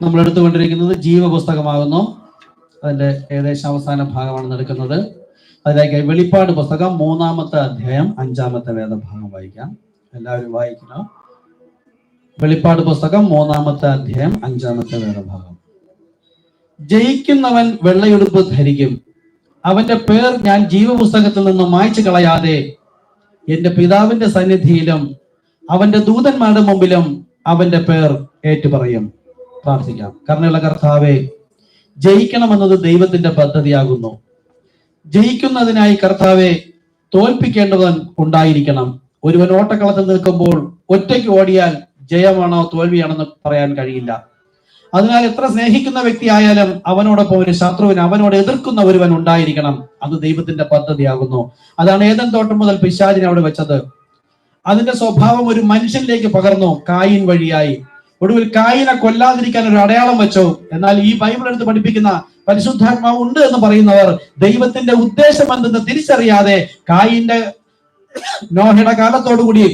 നമ്മൾ എടുത്തുകൊണ്ടിരിക്കുന്നത് ജീവപുസ്തകമാകുന്നു. അതിന്റെ ഏകദേശം അവസാന ഭാഗമാണ് എടുക്കുന്നത്. അതിലേക്ക് വെളിപ്പാട് പുസ്തകം 3-ാമത്തെ അധ്യായം 5-ാമത്തെ വേദഭാഗം വായിക്കാം. എല്ലാവരും വായിക്കണം. വെളിപ്പാട് പുസ്തകം 3-ാമത്തെ അധ്യായം 5-ാമത്തെ വേദഭാഗം. ജയിക്കുന്നവൻ വെള്ളയുടുപ്പ് ധരിക്കും. അവന്റെ പേർ ഞാൻ ജീവപുസ്തകത്തിൽ നിന്ന് മായ്ച്ചു കളയാതെ എന്റെ പിതാവിന്റെ സന്നിധിയിലും അവന്റെ ദൂതന്മാരുടെ മുമ്പിലും അവന്റെ പേർ ഏറ്റുപറയും. പ്രാർത്ഥിക്കാം. കരുണയുള്ള കർത്താവേ, ജയിക്കണമെന്നത് ദൈവത്തിന്റെ പദ്ധതിയാകുന്നു. ജയിക്കുന്നതിനായി കർത്താവെ തോൽപ്പിക്കേണ്ടവൻ ഉണ്ടായിരിക്കണം. ഒരുവൻ ഓട്ടക്കളത്തിൽ നിൽക്കുമ്പോൾ ഒറ്റയ്ക്ക് ഓടിയാൽ ജയമാണോ തോൽവിയാണെന്ന് പറയാൻ കഴിയില്ല. അതിനാൽ എത്ര സ്നേഹിക്കുന്ന വ്യക്തിയായാലും അവനോടൊപ്പം ഒരു ശത്രുവിന്, അവനോട് എതിർക്കുന്ന ഒരുവൻ ഉണ്ടായിരിക്കണം. അത് ദൈവത്തിന്റെ പദ്ധതിയാകുന്നു. അതാണ് ഏദൻ തോട്ടം മുതൽ പിശാചിനെ അവിടെ വെച്ചത്. അതിന്റെ സ്വഭാവം ഒരു മനുഷ്യനിലേക്ക് പകർന്നു കായിൻ വഴിയായി. ഒടുവിൽ കായിനെ കൊല്ലാതിരിക്കാൻ ഒരു അടയാളം വെച്ചു. എന്നാൽ ഈ ബൈബിൾ എടുത്ത് പഠിപ്പിക്കുന്ന പരിശുദ്ധാത്മാവ് ഉണ്ട് എന്ന് പറയുന്നവർ ദൈവത്തിന്റെ ഉദ്ദേശം എന്തെന്ന് തിരിച്ചറിയാതെ നോഹയുടെ കാലത്തോടുകൂടി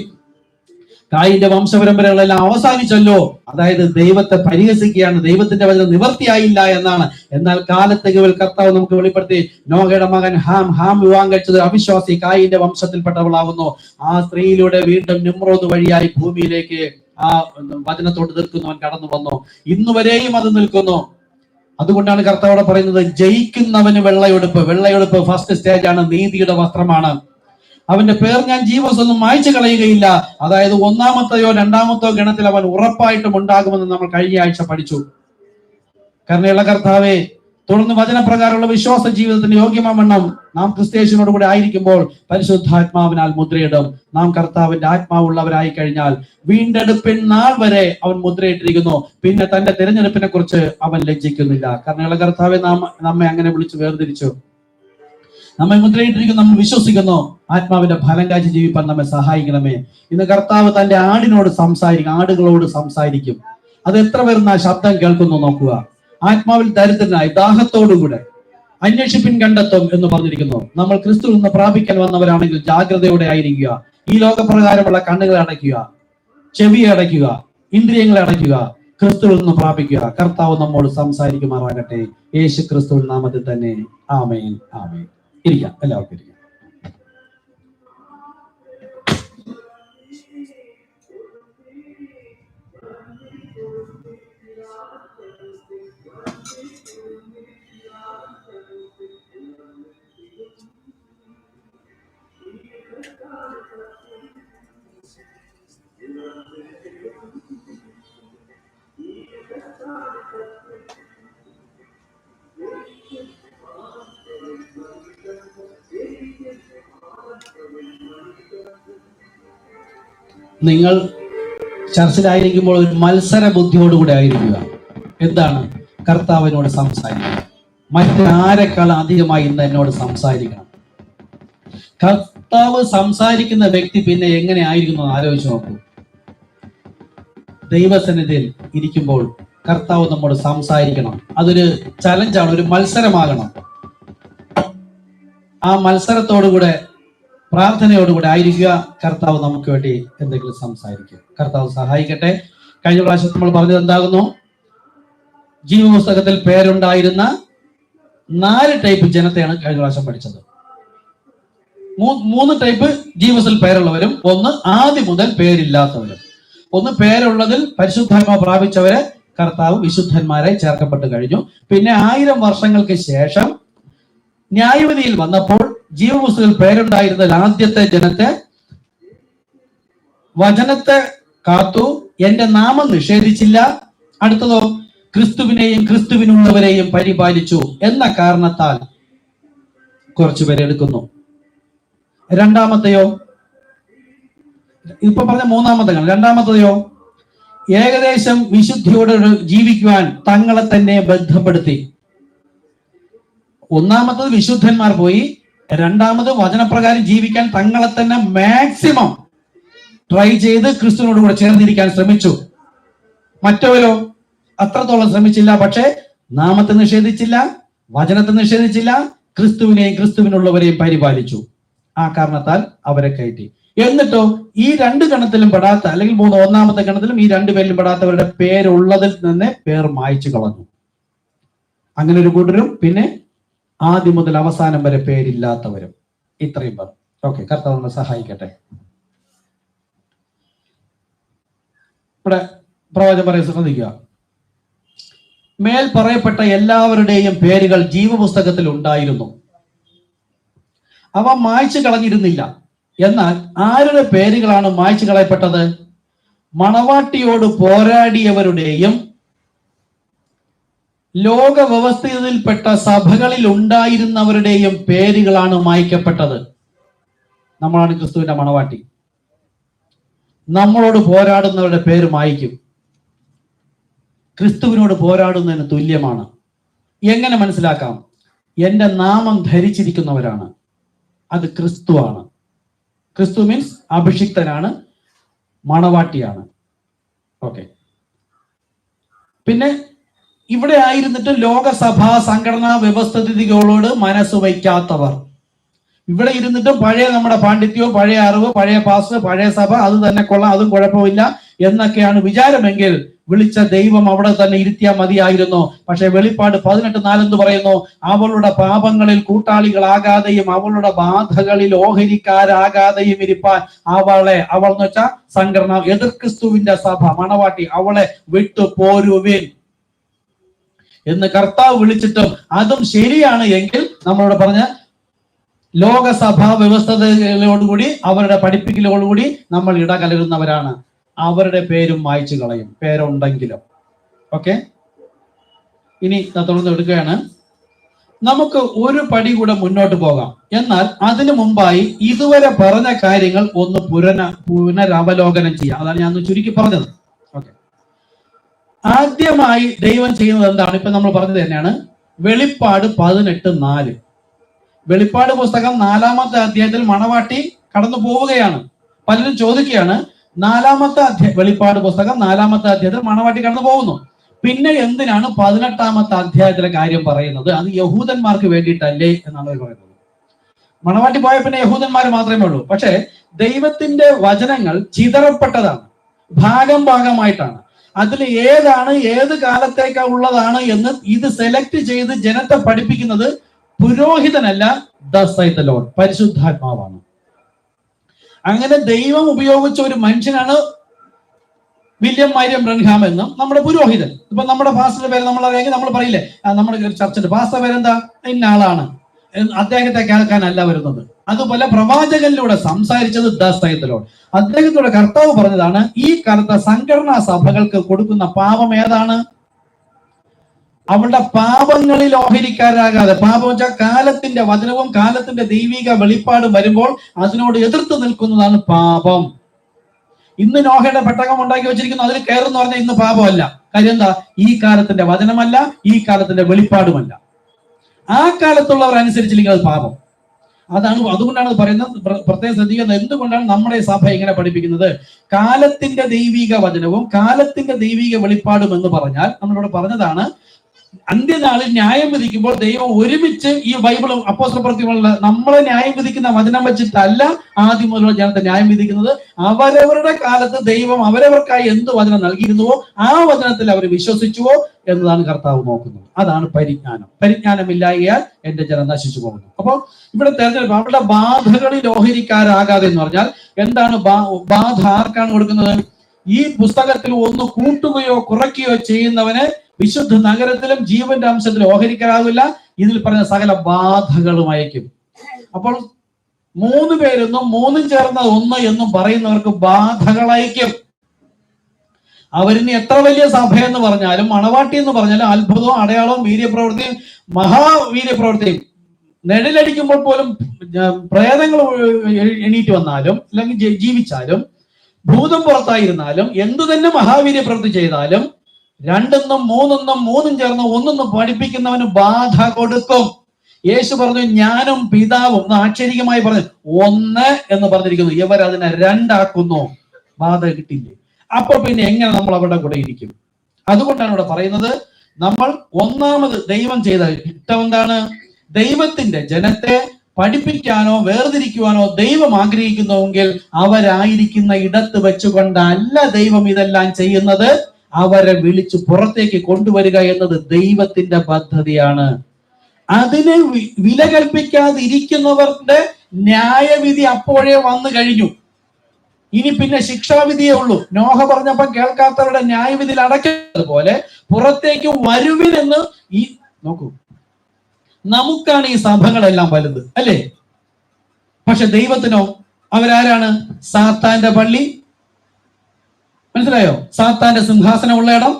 കായിന്റെ വംശപരമ്പരകളെല്ലാം അവസാനിച്ചല്ലോ. അതായത് ദൈവത്തെ പരിഹസിക്കുകയാണ്. ദൈവത്തിന്റെ വചനം നിവർത്തിയായില്ല എന്നാണ്. എന്നാൽ കാലത്തേക്ക് കർത്താവ് നമുക്ക് വെളിപ്പെടുത്തി നോഹയുടെ മകൻ ഹാം വിവാഹം കഴിച്ചത് അവിശ്വാസി കായിന്റെ വംശത്തിൽപ്പെട്ടവളാകുന്നു. ആ സ്ത്രീയിലൂടെ വീണ്ടും നിമ്രോദ് വഴിയായി ഭൂമിയിലേക്ക് ആ വചനത്തോട് നിൽക്കുന്നവൻ കടന്നു വന്നു. ഇന്നുവരെയും അത് നിൽക്കുന്നു. അതുകൊണ്ടാണ് കർത്താവോട് പറയുന്നത്, ജയിക്കുന്നവന് വെള്ളയുടുപ്പ് ഫസ്റ്റ് സ്റ്റേജ് ആണ്. നീതിയുടെ വസ്ത്രമാണ്. അവന്റെ പേർ ഞാൻ ജീവസൊന്നും മായ്ച്ചു കളയുകയില്ല. അതായത് 1-ാമത്തെയോ 2-ാമത്തെയോ ഗണത്തിൽ അവൻ ഉറപ്പായിട്ടും ഉണ്ടാകുമെന്ന് നമ്മൾ കഴിഞ്ഞ ആഴ്ച പഠിച്ചു. കരുണയുള്ള കർത്താവേ, തുടർന്ന് വചനപ്രകാരമുള്ള വിശ്വാസ ജീവിതത്തിന് യോഗ്യമാവണ്ണം നാം ക്രിസ്തേശുവിനോട് കൂടെ ആയിരിക്കുമ്പോൾ പരിശുദ്ധാത്മാവിനാൽ മുദ്രയിടും. നാം കർത്താവിന്റെ ആത്മാവുള്ളവരായി കഴിഞ്ഞാൽ വീണ്ടെടുപ്പിൻ നാൾ വരെ അവൻ മുദ്രയിട്ടിരിക്കുന്നു. പിന്നെ തന്റെ തിരഞ്ഞെടുപ്പിനെ കുറിച്ച് അവൻ ലജ്ജിക്കുന്നില്ല. കരുണയുള്ള കർത്താവെ, നമ്മെ അങ്ങനെ വിളിച്ചു വേർതിരിച്ചു, നമ്മെ മുദ്രയിട്ടിരിക്കുന്നു. നമ്മൾ വിശ്വസിക്കുന്നു. ആത്മാവിന്റെ ഫലം കാഴ്ച ജീവിപ്പാൻ നമ്മെ സഹായിക്കണമേ. ഇന്ന് കർത്താവ് തന്റെ ആടുകളോട് സംസാരിക്കും. അത് എത്ര പേർന്ന ശബ്ദം കേൾക്കുന്നു നോക്കുക. ആത്മാവിൽ ദരിദ്രനായി ദാഹത്തോടുകൂടെ അന്വേഷിപ്പിൻ കണ്ടെത്തും എന്ന് പറഞ്ഞിരിക്കുന്നു. നമ്മൾ ക്രിസ്തു നിന്ന് പ്രാപിക്കാൻ വന്നവരാണെങ്കിൽ ജാഗ്രതയോടെ ആയിരിക്കുക. ഈ ലോകപ്രകാരമുള്ള കണ്ണുകളെ അടയ്ക്കുക, ചെവിയെ അടയ്ക്കുക, ഇന്ദ്രിയങ്ങളെ അടയ്ക്കുക, ക്രിസ്തുവിൽ നിന്ന് പ്രാപിക്കുക. കർത്താവ് നമ്മോട് സംസാരിക്കുമാറാകട്ടെ. യേശു ക്രിസ്തുവിൻ നാമത്തിൽ തന്നെ. ആമേൻ, ആമേൻ. ഇരിക്കാം, എല്ലാവർക്കും ഇരിക്കാം. നിങ്ങൾ ചർച്ചിലായിരിക്കുമ്പോൾ ഒരു മത്സര ബുദ്ധിയോടുകൂടെ ആയിരിക്കുക. എന്താണ്? കർത്താവിനോട് സംസാരിക്കണം. മറ്റാരെക്കാൾ അധികമായി ഇന്ന് എന്നോട് സംസാരിക്കണം. കർത്താവ് സംസാരിക്കുന്ന വ്യക്തി പിന്നെ എങ്ങനെ ആയിരിക്കുന്നു ആലോചിച്ച് നോക്കൂ. ദൈവസന്നിധിയിൽ ഇരിക്കുമ്പോൾ കർത്താവ് നമ്മോട് സംസാരിക്കണം. അതൊരു ചലഞ്ചാണ്, ഒരു മത്സരമാകണം. ആ മത്സരത്തോടുകൂടെ പ്രാർത്ഥനയോടുകൂടെ ആയിരിക്കുക. കർത്താവ് നമുക്ക് വേണ്ടി എന്തെങ്കിലും സംസാരിക്കും. കർത്താവ് സഹായിക്കട്ടെ. കഴിഞ്ഞ പ്രാവശ്യം നമ്മൾ പറഞ്ഞത് എന്താകുന്നു? ജീവപുസ്തകത്തിൽ പേരുണ്ടായിരുന്ന 4 ടൈപ്പ് ജനത്തെയാണ് കഴിഞ്ഞ പ്രാവശ്യം പഠിച്ചത്. 3 ടൈപ്പ് ജീവസിൽ പേരുള്ളവരും, 1 ആദ്യം മുതൽ പേരില്ലാത്തവരും. 1 പേരുള്ളതിൽ പരിശുദ്ധാത്മാവ് പ്രാപിച്ചവരെ കർത്താവ് വിശുദ്ധന്മാരായി ചേർക്കപ്പെട്ട് കഴിഞ്ഞു. പിന്നെ 1000 വർഷങ്ങൾക്ക് ശേഷം ന്യായവിധിയിൽ വന്നപ്പോൾ ജീവപുസ്തകത്തിൽ പേരുണ്ടായിരുന്ന ആദ്യത്തെ ജനത്തെ വചനത്തെ കാത്തു, എന്റെ നാമം നിഷേധിച്ചില്ല. അടുത്തതോ, ക്രിസ്തുവിനെയും ക്രിസ്തുവിനുള്ളവരെയും പരിപാലിച്ചു എന്ന കാരണത്താൽ കുറച്ചുപേരെ എടുക്കുന്നു. രണ്ടാമത്തെയോ, ഇപ്പൊ പറഞ്ഞ 3-ാമത്തെ ഗണം. രണ്ടാമത്തെയോ, ഏകദേശം വിശുദ്ധിയോടെ ജീവിക്കുവാൻ തങ്ങളെ തന്നെ ബന്ധപ്പെടുത്തി. 1-ാമത്തത് വിശുദ്ധന്മാർ പോയി. 2-ാമത് വചനപ്രകാരം ജീവിക്കാൻ തങ്ങളെ തന്നെ മാക്സിമം ട്രൈ ചെയ്ത് ക്രിസ്തുവിനോട് കൂടെ ചേർന്നിരിക്കാൻ ശ്രമിച്ചു. മറ്റവരോ അത്രത്തോളം ശ്രമിച്ചില്ല. പക്ഷേ നാമത്തെ നിഷേധിച്ചില്ല, വചനത്തെ നിഷേധിച്ചില്ല, ക്രിസ്തുവിനെയും ക്രിസ്തുവിനുള്ളവരെയും പരിപാലിച്ചു. ആ കാരണത്താൽ അവരെ കയറ്റി. എന്നിട്ടോ ഈ രണ്ട് ഗണത്തിലും പെടാത്ത, അല്ലെങ്കിൽ ഒന്നാമത്തെ ഗണത്തിലും ഈ രണ്ടുപേരിലും പെടാത്തവരുടെ പേരുള്ളതിൽ നിന്ന് പേർ മായ്ച്ചു കളഞ്ഞു. അങ്ങനെ ഒരു കൂട്ടരും, പിന്നെ ആദ്യം മുതൽ അവസാനം വരെ പേരില്ലാത്തവരും. ഇത്രയും പേർ. ഓക്കെ, കർത്താവ് നമ്മളെ സഹായിക്കട്ടെ. ഇവിടെ പ്രവചനം പറയാൻ ശ്രദ്ധിക്കുക. മേൽ പറയപ്പെട്ട എല്ലാവരുടെയും പേരുകൾ ജീവപുസ്തകത്തിൽ ഉണ്ടായിരുന്നു, അവ മായ്ച്ചു കളഞ്ഞിരുന്നില്ല. എന്നാൽ ആരുടെ പേരുകളാണ് മായ്ച്ചു കളയപ്പെട്ടത്? മണവാട്ടിയോട് പോരാടിയവരുടെയും ലോക വ്യവസ്ഥയിൽപ്പെട്ട സഭകളിൽ ഉണ്ടായിരുന്നവരുടെയും പേരുകളാണ് മായ്ക്കപ്പെട്ടത്. നമ്മളാണ് ക്രിസ്തുവിന്റെ മണവാട്ടി. നമ്മളോട് പോരാടുന്നവരുടെ പേര് മായ്ക്കും. ക്രിസ്തുവിനോട് പോരാടുന്നതിന് തുല്യമാണ്. എങ്ങനെ മനസ്സിലാക്കാം? എന്റെ നാമം ധരിച്ചിരിക്കുന്നവരാണ്. അത് ക്രിസ്തുവാണ്. ക്രിസ്തു മീൻസ് അഭിഷിക്തനാണ്, മണവാട്ടിയാണ്. ഓക്കെ. പിന്നെ ഇവിടെ ആയിരുന്നിട്ട് ലോകസഭാ സംഘടനാ വ്യവസ്ഥിതികളോട് മനസ്സ് വയ്ക്കാത്തവർ, ഇവിടെ ഇരുന്നിട്ട് പഴയ നമ്മുടെ പാണ്ഡിത്യവും പഴയ അറിവ്, പഴയ പാസ്, പഴയ സഭ, അത് തന്നെ കൊള്ളാം, അതും കുഴപ്പമില്ല എന്നൊക്കെയാണ് വിചാരമെങ്കിൽ വിളിച്ച ദൈവം അവിടെ തന്നെ ഇരുത്തിയാൽ മതിയായിരുന്നു. പക്ഷെ വെളിപ്പാട് 18:4 എന്ന് പറയുന്നു, അവളുടെ പാപങ്ങളിൽ കൂട്ടാളികളാകാതെയും അവളുടെ ബാധകളിൽ ഓഹരിക്കാരാകാതെയും ഇരിപ്പാൻ അവൾ എന്ന് വെച്ചാൽ സംഘടന, എതിർ ക്രിസ്തുവിന്റെ സഭ, മണവാട്ടി, അവളെ വിട്ടു പോരുവിൻ എന്ന് കർത്താവ് വിളിച്ചിട്ടും അതും ശരിയാണ് എങ്കിൽ നമ്മളോട് പറഞ്ഞ ലോകസഭാ വ്യവസ്ഥതകളോടുകൂടി അവരുടെ പഠിപ്പിക്കലോടുകൂടി നമ്മൾ ഇടകലരുന്നവരാണ്. അവരുടെ പേരും മായ്ച്ചു കളയും, പേരുണ്ടെങ്കിലും. ഓക്കെ, ഇനി തുടർന്ന് എടുക്കുകയാണ്. നമുക്ക് ഒരു പടി കൂടെ മുന്നോട്ട് പോകാം. എന്നാൽ അതിനു മുമ്പായി ഇതുവരെ പറഞ്ഞ കാര്യങ്ങൾ ഒന്ന് പുനരവലോകനം ചെയ്യാം. അതാണ് ഞാൻ ചുരുക്കി പറഞ്ഞത്. ഓക്കെ, ആദ്യമായി ദൈവം ചെയ്യുന്നത് എന്താണ്? ഇപ്പൊ നമ്മൾ പറഞ്ഞത് തന്നെയാണ്. വെളിപ്പാട് 18:4. വെളിപ്പാട് പുസ്തകം 4-ാമത്തെ അധ്യായത്തിൽ മണവാട്ടി കടന്നു പോവുകയാണ്. പലരും ചോദിക്കുകയാണ്, 4-ാമത്തെ വെളിപ്പാട് പുസ്തകം 4-ാമത്തെ അധ്യായത്തിൽ മണവാട്ടി കടന്നു പോകുന്നു, പിന്നെ എന്തിനാണ് 18-ാമത്തെ അധ്യായത്തിലെ കാര്യം പറയുന്നത്? അത് യഹൂദന്മാർക്ക് വേണ്ടിയിട്ടല്ലേ എന്നാണ് അവർ പറയുന്നത്. മണവാട്ടി പോയ പിന്നെ യഹൂദന്മാർ മാത്രമേ ഉള്ളൂ. പക്ഷെ ദൈവത്തിന്റെ വചനങ്ങൾ ചിതറപ്പെട്ടതാണ്, ഭാഗമായിട്ടാണ്. അതിൽ ഏതാണ് ഏത് കാലത്തേക്കാ ഉള്ളതാണ് എന്ന് ഇത് സെലക്ട് ചെയ്ത് ജനത്തെ പഠിപ്പിക്കുന്നത് പുരോഹിതനല്ല, ദ ലോർഡ്, പരിശുദ്ധാത്മാവാണ്. അങ്ങനെ ദൈവം ഉപയോഗിച്ച ഒരു മനുഷ്യനാണ് വില്യം മരിയം ബ്രൻഹാം എന്നും നമ്മുടെ പുരോഹിതൻ. ഇപ്പൊ നമ്മുടെ പാസ്റ്ററുടെ പേര് നമ്മൾ അറിയാമെങ്കിൽ നമ്മൾ പറയില്ലേ, നമ്മുടെ ചർച്ചിന്റെ പാസ്റ്റർ പേരെന്താ, ഇന്ന ആളാണ്, അദ്ദേഹത്തെ കേൾക്കാനല്ല വരുന്നത്. അതുപോലെ പ്രവാചകനിലൂടെ സംസാരിച്ചത് ദ ലോർഡ്, അദ്ദേഹത്തോടെ കർത്താവ് പറഞ്ഞതാണ്. ഈ കാലത്തെ സംഘടനാ സഭകൾക്ക് കൊടുക്കുന്ന പാപം ഏതാണ്? അവളുടെ പാപങ്ങളിൽ ഓഹരിക്കാരാകാതെ, പാപം വെച്ചാൽ കാലത്തിന്റെ വചനവും കാലത്തിന്റെ ദൈവിക വെളിപ്പാടും വരുമ്പോൾ അതിനോട് എതിർത്ത് നിൽക്കുന്നതാണ് പാപം. ഇന്ന് നോഹയുടെ പെട്ടകം ഉണ്ടാക്കി വെച്ചിരിക്കുന്നു, അതിൽ കയറുന്ന പറഞ്ഞാൽ ഇന്ന് പാപമല്ല. കാര്യം എന്താ? ഈ കാലത്തിന്റെ വചനമല്ല, ഈ കാലത്തിന്റെ വെളിപ്പാടുമല്ല. ആ കാലത്തുള്ളവർ അനുസരിച്ചില്ലെങ്കിൽ അത് പാപം. അതുകൊണ്ടാണ് പറയുന്നത്, പ്രത്യേകം ശ്രദ്ധിക്കുന്നത്. എന്തുകൊണ്ടാണ് നമ്മുടെ സഭ ഇങ്ങനെ പഠിപ്പിക്കുന്നത്? കാലത്തിന്റെ ദൈവിക വചനവും കാലത്തിന്റെ ദൈവിക വെളിപ്പാടും എന്ന് പറഞ്ഞാൽ നമ്മളിവിടെ പറഞ്ഞതാണ്, അന്ത്യനാളിൽ ന്യായം വിധിക്കുമ്പോൾ ദൈവം ഒരുമിച്ച് ഈ ബൈബിളും അപ്പോസ്തലപ്രവൃത്തികളുള്ള നമ്മളെ ന്യായം വിധിക്കുന്ന വചനം വെച്ചിട്ടല്ല ആദ്യം മുതലുള്ള ജനത്തെ ന്യായം വിധിക്കുന്നത്. അവരവരുടെ കാലത്ത് ദൈവം അവരവർക്കായി എന്ത് വചനം നൽകിയിരുന്നുവോ ആ വചനത്തിൽ അവർ വിശ്വസിച്ചുവോ എന്നതാണ് കർത്താവ് നോക്കുന്നത്. അതാണ് പരിജ്ഞാനം. പരിജ്ഞാനമില്ലായാൽ എന്റെ ജനം നശിച്ചു പോകുന്നു. അപ്പൊ ഇവിടെ തെരഞ്ഞെടുപ്പ്, അവരുടെ ബാധകളിൽ ഓഹരിക്കാരാകാതെ എന്ന് പറഞ്ഞാൽ എന്താണ് ബാധ? ആർക്കാണ് കൊടുക്കുന്നത്? ഈ പുസ്തകത്തിൽ ഒന്ന് കൂട്ടുകയോ കുറയ്ക്കുകയോ ചെയ്യുന്നവന് വിശുദ്ധ നഗരത്തിലും ജീവന്റെ അംശത്തിലും ഓഹരിക്കാരാകില്ല. ഇതിൽ പറഞ്ഞ സകല ബാധകളും അയക്കും. അപ്പോൾ 3 പേരെന്നും 3 ചേർന്ന 1 എന്നും പറയുന്നവർക്ക് ബാധകൾ അയക്കും. അവരിനി എത്ര വലിയ സഭയെന്ന് പറഞ്ഞാലും, മണവാട്ടി എന്ന് പറഞ്ഞാലും, അത്ഭുതവും അടയാളവും വീര്യപ്രവൃത്തിയും മഹാവീര്യപ്രവൃത്തിയും, നിഴലടിക്കുമ്പോൾ പോലും പ്രേതങ്ങൾ എണീറ്റ് വന്നാലും അല്ലെങ്കിൽ ജീവിച്ചാലും, ഭൂതം പുറത്തായിരുന്നാലും, എന്തു തന്നെ മഹാവീര്യ പ്രവൃത്തി ചെയ്താലും 2 3 ചേർന്ന് 1 പഠിപ്പിക്കുന്നവന് ബാധ കൊടുക്കും. യേശു പറഞ്ഞു, ഞാനും പിതാവും, ആക്ഷരികമായി പറഞ്ഞു 1 എന്ന് പറഞ്ഞിരിക്കുന്നു, ഇവർ അതിനെ 2 ആക്കുന്നു, ബാധ കിട്ടില്ലേ? അപ്പൊ പിന്നെ എങ്ങനെ നമ്മൾ അവരുടെ കൂടെ ഇരിക്കും? അതുകൊണ്ടാണ് ഇവിടെ പറയുന്നത്, നമ്മൾ ഒന്നാമത് ദൈവം ചെയ്ത ഇഷ്ടം എന്താണ്? ദൈവത്തിന്റെ ജനത്തെ പഠിപ്പിക്കാനോ വേർതിരിക്കുവാനോ ദൈവം ആഗ്രഹിക്കുന്നുവെങ്കിൽ അവരായിരിക്കുന്ന ഇടത്ത് വെച്ചുകൊണ്ടല്ല ദൈവം ഇതെല്ലാം ചെയ്യുന്നത്. അവരെ വിളിച്ചു പുറത്തേക്ക് കൊണ്ടുവരിക എന്നത് ദൈവത്തിന്റെ പദ്ധതിയാണ്. അതിനെ വില കൽപ്പിക്കാതിരിക്കുന്നവരുടെ ന്യായവിധി അപ്പോഴേ വന്നു കഴിഞ്ഞു. ഇനി പിന്നെ ശിക്ഷാവിധിയേ ഉള്ളൂ. നോഹ പറഞ്ഞപ്പം കേൾക്കാത്തവരുടെ ന്യായവിധിയിൽ അടയ്ക്കുന്നതുപോലെ പുറത്തേക്ക് വരുവിനെന്ന് ഈ നോക്കൂ, നമുക്കാണ് ഈ സഭകളെല്ലാം വലുത്, അല്ലേ? പക്ഷെ ദൈവത്തിനോ? അവരാരാണ്? സാത്താന്റെ പള്ളി, മനസ്സിലായോ? സാത്താന്റെ സിംഹാസനമുള്ള ഇടം.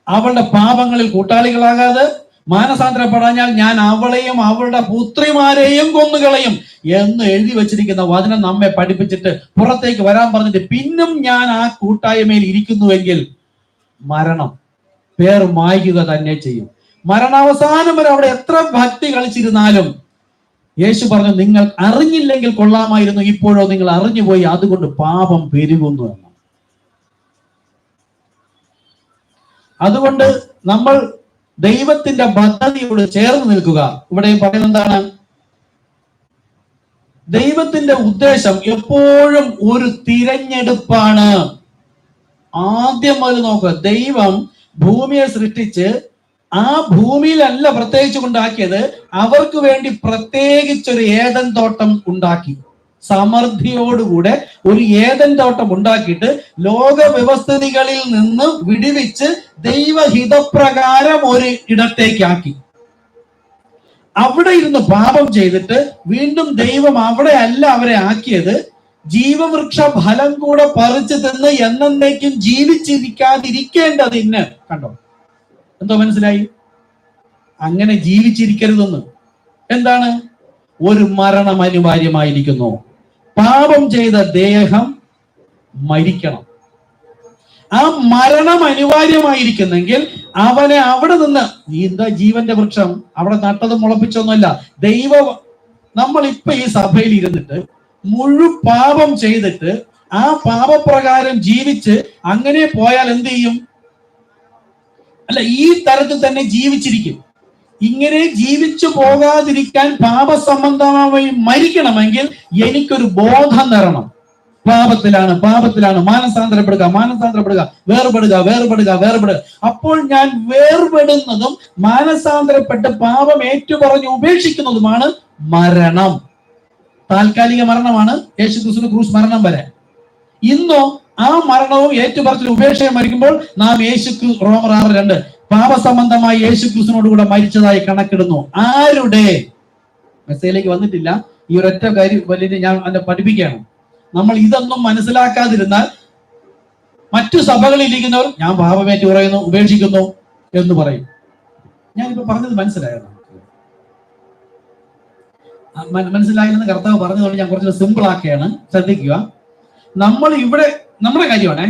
അവളുടെ പാപങ്ങളിൽ കൂട്ടാളികളാകാതെ മാനസാന്തരപ്പെടാഞ്ഞാൽ ഞാൻ അവളെയും അവളുടെ പുത്രിമാരെയും കൊന്നുകളയും എന്ന് എഴുതി വെച്ചിരിക്കുന്ന വചനം നമ്മെ പഠിപ്പിച്ചിട്ട് പുറത്തേക്ക് വരാൻ പറഞ്ഞിട്ട് പിന്നും ഞാൻ ആ കൂട്ടായ്മയിൽ ഇരിക്കുന്നുവെങ്കിൽ മരണം പേർ മായ്ക്കുക തന്നെ ചെയ്യും. മരണാവസാനം വരെ അവിടെ എത്ര ഭക്തി കളിച്ചിരുന്നാലും യേശു പറഞ്ഞു, നിങ്ങൾ അറിഞ്ഞില്ലെങ്കിൽ കൊള്ളാമായിരുന്നു, ഇപ്പോഴോ നിങ്ങൾ അറിഞ്ഞുപോയി, അതുകൊണ്ട് പാപം പെരുകുന്നു എന്ന്. അതുകൊണ്ട് നമ്മൾ ദൈവത്തിന്റെ പദ്ധതിയോട് ചേർന്ന് നിൽക്കുക. ഇവിടെ പറയുന്നത് എന്താണ്? ദൈവത്തിന്റെ ഉദ്ദേശം എപ്പോഴും ഒരു തിരഞ്ഞെടുപ്പാണ്. ആദ്യം അത് നോക്കുക. ദൈവം ഭൂമിയെ സൃഷ്ടിച്ച് ആ ഭൂമിയിലല്ല പ്രത്യേകിച്ച് ഉണ്ടാക്കിയത്, അവർക്ക് വേണ്ടി പ്രത്യേകിച്ചൊരു ഏദൻ തോട്ടം ഉണ്ടാക്കി. സമൃദ്ധിയോടുകൂടെ ഒരു ഏദൻ തോട്ടം ഉണ്ടാക്കിയിട്ട് ലോക വ്യവസ്ഥിതികളിൽ നിന്ന് വിടുവിച്ച് ദൈവഹിതപ്രകാരം ഒരു ഇടത്തേക്കാക്കി. അവിടെ ഇരുന്ന് പാപം ചെയ്തിട്ട് വീണ്ടും ദൈവം അവിടെ അല്ല അവരെ ആക്കിയത്, ജീവവൃക്ഷ ഫലം കൂടെ പറിച്ചു തിന്ന് എന്നേക്കും ജീവിച്ചിരിക്കാതിരിക്കേണ്ടതിന്. കണ്ടോ? എന്തോ മനസ്സിലായി? അങ്ങനെ ജീവിച്ചിരിക്കരുതെന്ന്. എന്താണ്? ഒരു മരണം അനിവാര്യമായിരിക്കുന്നു. പാപം ചെയ്ത ദേഹം മരിക്കണം. ആ മരണം അനിവാര്യമായിരിക്കുന്നെങ്കിൽ അവനെ അവിടെ നിന്ന്, എന്താ ജീവന്റെ വൃക്ഷം അവിടെ നട്ടതും മുളപ്പിച്ചൊന്നുമല്ല, നമ്മൾ ഇപ്പൊ ഈ സഭയിൽ ഇരുന്നിട്ട് പാപം ചെയ്തിട്ട് ആ പാപപ്രകാരം ജീവിച്ച് അങ്ങനെ പോയാൽ എന്ത് ചെയ്യും? അല്ല, ഈ തരത്തിൽ തന്നെ ജീവിച്ചിരിക്കും. ഇങ്ങനെ ജീവിച്ചു പോകാതിരിക്കാൻ പാപസംബന്ധമായി മരിക്കണമെങ്കിൽ എനിക്കൊരു ബോധം തരണം. പാപത്തിലാണ്, മാനസാന്തരപ്പെടുക, വേർപെടുക. അപ്പോൾ ഞാൻ വേർപെടുന്നതും മാനസാന്തരപ്പെട്ട് പാപം ഏറ്റുപറഞ്ഞ് ഉപേക്ഷിക്കുന്നതുമാണ് മരണം. താൽക്കാലിക മരണമാണ് യേശുക്രിസ്തുവിന്റെ ക്രൂശ് മരണം വരെ. ഇന്നോ ആ മരണവും ഏറ്റുപറച്ചിൽ ഉപേക്ഷയും മരിക്കുമ്പോൾ നാം റോമർ 6:2 പാപസംബന്ധമായി യേശുക്രിസ്തുവിനോടുകൂടെ മരിച്ചതായി കണക്കിടുന്നു. ആരുടെ? മെസ്സേജിലേക്ക് വന്നിട്ടില്ല. ഈ ഒരൊറ്റ കാര്യം വലിയ ഞാൻ എന്നെ പഠിപ്പിക്കുകയാണ്. നമ്മൾ ഇതൊന്നും മനസ്സിലാക്കാതിരുന്നാൽ മറ്റു സഭകളിൽ ഇരിക്കുന്നവർ ഞാൻ പാപമേറ്റ് പറയുന്നു, ഉപേക്ഷിക്കുന്നു എന്ന് പറയും. ഞാനിപ്പോ പറഞ്ഞത് മനസ്സിലായോ? മനസ്സിലായെന്ന് കർത്താവ് പറഞ്ഞതുകൊണ്ട് ഞാൻ കുറച്ച് സിമ്പിൾ ആക്കിയാണ്. ശ്രദ്ധിക്കുക. നമ്മൾ ഇവിടെ നമ്മുടെ കാര്യമാണേ,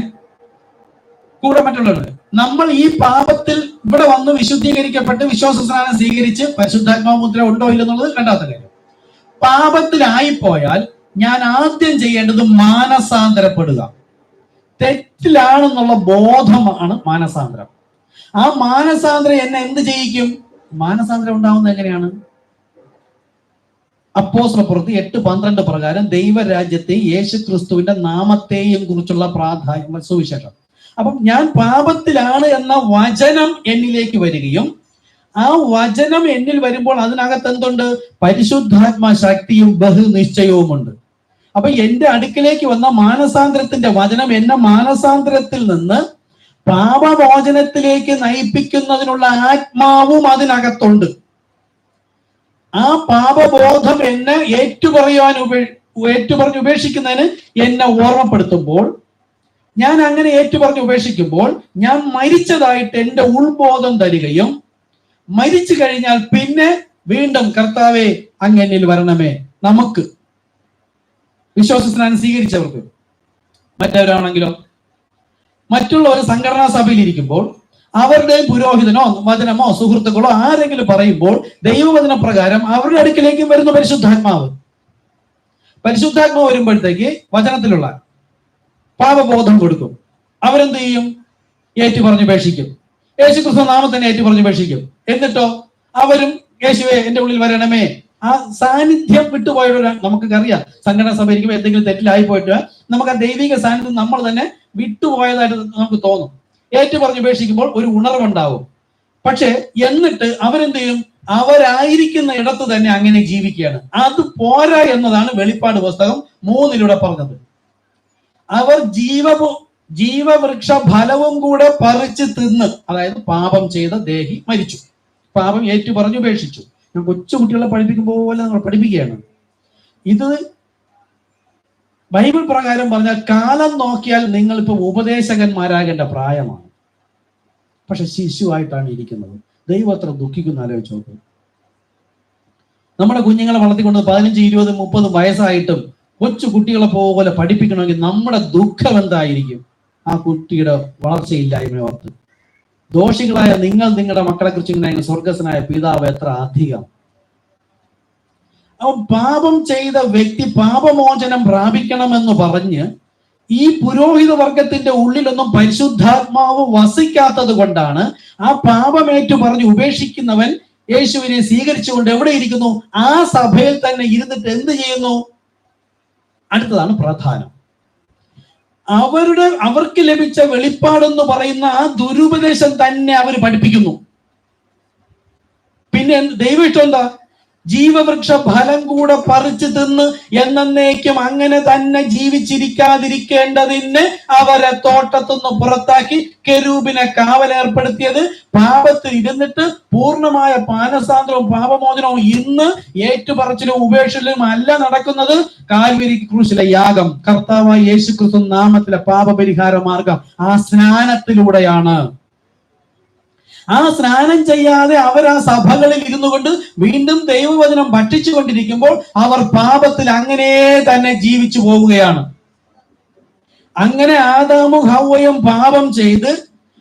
കൂടെ മറ്റുള്ളവർ. നമ്മൾ ഈ പാപത്തിൽ ഇവിടെ വന്ന് വിശുദ്ധീകരിക്കപ്പെട്ട് വിശ്വാസ സ്നാനം സ്വീകരിച്ച് പരിശുദ്ധാത്മാമുദ്ര ഉണ്ടോ ഇല്ലെന്നുള്ളത് രണ്ടാമത്തെ കാര്യം. പാപത്തിലായിപ്പോയാൽ ഞാൻ ആദ്യം ചെയ്യേണ്ടത് മാനസാന്തരപ്പെടുക. തെറ്റിലാണെന്നുള്ള ബോധമാണ് മാനസാന്തരം. ആ മാനസാന്തരം എന്നെ എന്ത് ചെയ്യിക്കും? മാനസാന്തരം ഉണ്ടാവുന്നത് എങ്ങനെയാണ്? അപ്പോസ്തലപ്രവൃത്തി 8:12 പ്രകാരം ദൈവരാജ്യത്തെയും യേശുക്രിസ്തുവിന്റെ നാമത്തെയും കുറിച്ചുള്ള പ്രാധാന്യം സുവിശേഷം. അപ്പം ഞാൻ പാപത്തിലാണ് എന്ന വചനം എന്നിലേക്ക് വരികയും ആ വചനം എന്നിൽ വരുമ്പോൾ അതിനകത്ത് എന്തുണ്ട്? പരിശുദ്ധാത്മാ ശക്തിയും ബഹുനിശ്ചയവുമുണ്ട്. അപ്പൊ എന്റെ അടുക്കിലേക്ക് വന്ന മാനസാന്തരത്തിന്റെ വചനം എന്നെ മാനസാന്തരത്തിൽ നിന്ന് പാപമോചനത്തിലേക്ക് നയിപ്പിക്കുന്നതിനുള്ള ആത്മാവും അതിനകത്തുണ്ട്. ആ പാപബോധം എന്നെ ഏറ്റുപറഞ്ഞ് ഉപേക്ഷിക്കുന്നതിന് എന്നെ ഓർമ്മപ്പെടുത്തുമ്പോൾ, ഞാൻ അങ്ങനെ ഏറ്റുപറഞ്ഞ് ഉപേക്ഷിക്കുമ്പോൾ ഞാൻ മരിച്ചതായിട്ട് എന്റെ ഉൾബോധം തരികയും മരിച്ചു കഴിഞ്ഞാൽ പിന്നെ വീണ്ടും കർത്താവേ അങ്ങ് എന്നിൽ വരണമേ. നമുക്ക് വിശ്വാസസ്നാനം സ്വീകരിച്ചവർക്ക്, മറ്റവരാണെങ്കിലോ മറ്റുള്ള ഒരു സംഘടനാ സഭയിൽ ഇരിക്കുമ്പോൾ അവരുടെ പുരോഹിതനോ വചനമോ സുഹൃത്തുക്കളോ ആരെങ്കിലും പറയുമ്പോൾ ദൈവവചന പ്രകാരം അവരുടെ അടുക്കിലേക്ക് വരുന്ന പരിശുദ്ധാത്മാവ് വരുമ്പോഴത്തേക്ക് വചനത്തിലുള്ള പാപബോധം കൊടുക്കും. അവരെന്ത് ചെയ്യും? ഏറ്റുപറഞ്ഞുപേക്ഷിക്കും. യേശുക്രിസ്തു നാമത്തിനെ ഏറ്റുപറഞ്ഞുപേക്ഷിക്കും. എന്നിട്ടോ അവരും യേശുവേ എന്റെ ഉള്ളിൽ വരണമേ, ആ സാന്നിധ്യം വിട്ടുപോയവരാ. നമുക്കറിയാം, സംഘടനാ സഭ ഇരിക്കുമ്പോൾ എന്തെങ്കിലും തെറ്റിലായി പോയിട്ട് നമുക്ക് ആ ദൈവിക സാന്നിധ്യം നമ്മൾ തന്നെ വിട്ടുപോയതായിട്ട് നമുക്ക് തോന്നും. പറഞ്ഞു ഉപേക്ഷിക്കുമ്പോൾ ഒരു ഉണർവുണ്ടാവും. പക്ഷെ എന്നിട്ട് അവരെന്ത് ചെയ്യും? അവരായിരിക്കുന്ന ഇടത്ത് തന്നെ അങ്ങനെ ജീവിക്കുകയാണ്. അത് പോരാ എന്നതാണ് വെളിപ്പാട് പുസ്തകം 3 പറഞ്ഞത്. അവർ ജീവവൃക്ഷ ഫലവും കൂടെ പറിച്ച് തിന്ന്, അതായത് പാപം ചെയ്ത ദേഹി മരിച്ചു, പാപം പറഞ്ഞു ഉപേക്ഷിച്ചു. ഞാൻ കൊച്ചുകുട്ടികളെ പഠിപ്പിക്കുമ്പോൾ പോലെ നമ്മൾ പഠിപ്പിക്കുകയാണ്. ഇത് ബൈബിൾ പ്രകാരം പറഞ്ഞാൽ കാലം നോക്കിയാൽ നിങ്ങൾ ഇപ്പൊ ഉപദേശകന്മാരാകേണ്ട പ്രായമാണ്. പക്ഷെ ശിശുവായിട്ടാണ് ഇരിക്കുന്നത്. ദൈവം അത്ര ദുഃഖിക്കുന്ന ആലോചിച്ച് നോക്കും. നമ്മുടെ കുഞ്ഞുങ്ങളെ വളർത്തിക്കൊണ്ട് 15, 20, 30 വയസ്സായിട്ടും കൊച്ചു കുട്ടികളെ പോലെ പഠിപ്പിക്കണമെങ്കിൽ നമ്മുടെ ദുഃഖം എന്തായിരിക്കും? ആ കുട്ടിയുടെ വളർച്ചയില്ലായ്മ ഓർത്ത്. ദോഷികളായ നിങ്ങൾ നിങ്ങളുടെ മക്കളെ കുറിച്ച് ഇങ്ങനെ സ്വർഗസ്വനായ പിതാവ് എത്ര അധികം. അവൻ പാപം ചെയ്ത വ്യക്തി പാപമോചനം പ്രാപിക്കണമെന്ന് പറഞ്ഞ് ഈ പുരോഹിത വർഗത്തിന്റെ ഉള്ളിലൊന്നും പരിശുദ്ധാത്മാവ് വസിക്കാത്തത് കൊണ്ടാണ് ആ പാപമേറ്റു പറഞ്ഞ് ഉപേക്ഷിക്കുന്നവൻ യേശുവിനെ സ്വീകരിച്ചുകൊണ്ട് എവിടെ ഇരിക്കുന്നു? ആ സഭയിൽ തന്നെ ഇരുന്നിട്ട് എന്ത് ചെയ്യുന്നു? അടുത്തതാണ് പ്രധാനം. അവർക്ക് ലഭിച്ച വെളിപ്പാടെന്ന് പറയുന്ന ആ ദുരുപദേശം തന്നെ അവർ പഠിപ്പിക്കുന്നു. പിന്നെ ദൈവം ഇഷ്ടം എന്താ? ജീവവൃക്ഷ ഫലം കൂടെ പറിച്ചു തിന്ന് എന്നേക്കും അങ്ങനെ തന്നെ ജീവിച്ചിരിക്കാതിരിക്കേണ്ടതിന് അവരെ തോട്ടത്തുനിന്ന് പുറത്താക്കി കെരൂബിനെ കാവലേർപ്പെടുത്തിയത്. പാപത്തിൽ ഇരുന്നിട്ട് പൂർണ്ണമായ മാനസാന്തരവും പാപമോചനവും ഇന്ന് ഏറ്റുപറച്ചിലും ഉപേക്ഷയിലും അല്ല നടക്കുന്നത്. കാൽവരി ക്രൂശിലെ യാഗം, കർത്താവായ യേശുക്രിസ്തു നാമത്തിലെ പാപപരിഹാര മാർഗം ആ സ്നാനത്തിലൂടെയാണ്. ആ സ്നാനം ചെയ്യാതെ അവർ ആ സഭകളിൽ ഇരുന്നു കൊണ്ട് വീണ്ടും ദൈവവചനം ഭക്ഷിച്ചു കൊണ്ടിരിക്കുമ്പോൾ അവർ പാപത്തിൽ അങ്ങനെ തന്നെ ജീവിച്ചു പോവുകയാണ്. അങ്ങനെ ആദാമും ഹവ്വയും പാപം ചെയ്ത്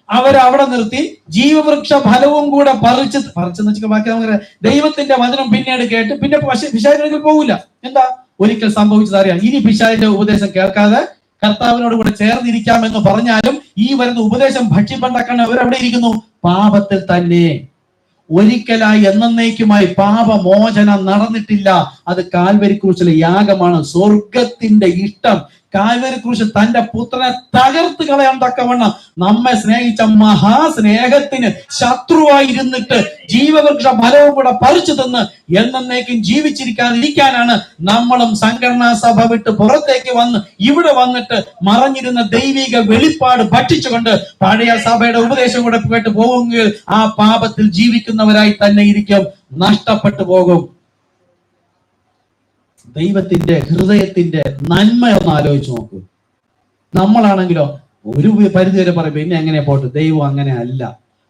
അവരവിടെ നിർത്തി ജീവവൃക്ഷ ഫലവും കൂടെ പറിച്ചെന്ന് വെച്ചാൽ ബാക്കി നമുക്ക് ദൈവത്തിന്റെ വചനം പിന്നീട് കേട്ട് പിന്നെ പിശാചിലേക്ക് പോകില്ല. എന്താ ഒരിക്കൽ സംഭവിച്ചത് അറിയാം. ഇനി പിശാചിന്റെ ഉപദേശം കേൾക്കാതെ കർത്താവിനോട് കൂടെ ചേർന്നിരിക്കാമെന്ന് പറഞ്ഞാലും ഈ വരുന്ന ഉപദേശം ഭക്ഷിപ്പണ്ടാക്കാൻ അവരവിടെ ഇരിക്കുന്നു, പാപത്തിൽ തന്നെ. ഒരിക്കലായി എന്നേക്കുമായി പാപമോചനം നടന്നിട്ടില്ല. അത് കാൽവരി ക്രൂശിലെ യാഗമാണ്. സ്വർഗത്തിന്റെ ഇഷ്ടം കാൽവരി ക്രൂശ് തന്റെ പുത്രനെ തകർത്ത് കളയാൻ തക്കവണ്ണം നമ്മെ സ്നേഹിച്ച മഹാസ്നേഹത്തിന് ശത്രുവായിരുന്നിട്ട് ജീവവൃക്ഷ ഫലവും കൂടെ പറിച്ചു തന്ന് എന്നേക്കും ജീവിച്ചിരിക്കാതിരിക്കാനാണ് നമ്മളും സംഘടനാ സഭ വിട്ട് പുറത്തേക്ക് വന്ന് ഇവിടെ വന്നിട്ട് മറഞ്ഞിരുന്ന ദൈവിക വെളിപ്പാട് ഭക്ഷിച്ചുകൊണ്ട് പഴയ സഭയുടെ ഉപദേശം കൂടെ കേട്ട് പോകുമെങ്കിൽ ആ പാപത്തിൽ ജീവിക്കുന്നവരായി തന്നെ ഇരിക്കും, നഷ്ടപ്പെട്ടു പോകും. ദൈവത്തിന്റെ ഹൃദയത്തിന്റെ നന്മ ഒന്ന് ആലോചിച്ച് നോക്കൂ. നമ്മളാണെങ്കിലോ ഒരു പരിധി വരെ പറയും പിന്നെ എങ്ങനെ പോട്ടെ. ദൈവം അങ്ങനെ അല്ല.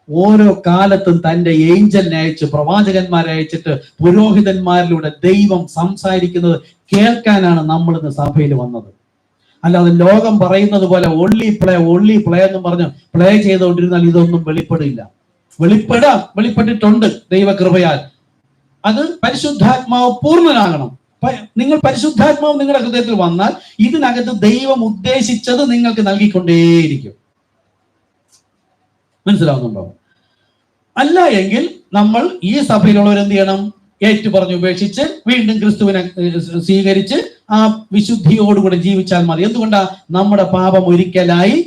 ഓരോ കാലത്തും തന്റെ ഏഞ്ചലിനെ അയച്ച്, പ്രവാചകന്മാരെ അയച്ചിട്ട്, പുരോഹിതന്മാരിലൂടെ ദൈവം സംസാരിക്കുന്നത് കേൾക്കാനാണ് നമ്മൾ ഇന്ന് സഭയിൽ വന്നത്. അല്ലാതെ ലോകം പറയുന്നത് പോലെ ഒള്ളി പ്ലേ എന്നും പറഞ്ഞ് പ്ലേ ചെയ്തുകൊണ്ടിരുന്നാൽ ഇതൊന്നും വെളിപ്പെടില്ല. വെളിപ്പെട്ടിട്ടുണ്ട് ദൈവകൃപയാൽ. അത് പരിശുദ്ധാത്മാവ് പൂർണ്ണനാകണം. നിങ്ങൾ പരിശുദ്ധാത്മാവ് നിങ്ങളുടെ ഹൃദയത്തിൽ വന്നാൽ ഇതിനകത്ത് ദൈവം ഉദ്ദേശിച്ചത് നിങ്ങൾക്ക് നൽകിക്കൊണ്ടേയിരിക്കും. മനസ്സിലാവുന്നുണ്ടോ? അല്ല എങ്കിൽ നമ്മൾ ഈ സഭയിലുള്ളവർ എന്ത് ചെയ്യണം? പറഞ്ഞ് ഉപേക്ഷിച്ച് വീണ്ടും ക്രിസ്തുവിനെ സ്വീകരിച്ച് ആ വിശുദ്ധിയോടുകൂടെ ജീവിച്ചാൽ മതി. എന്തുകൊണ്ടാ? നമ്മുടെ പാപം ഒരിക്കലായി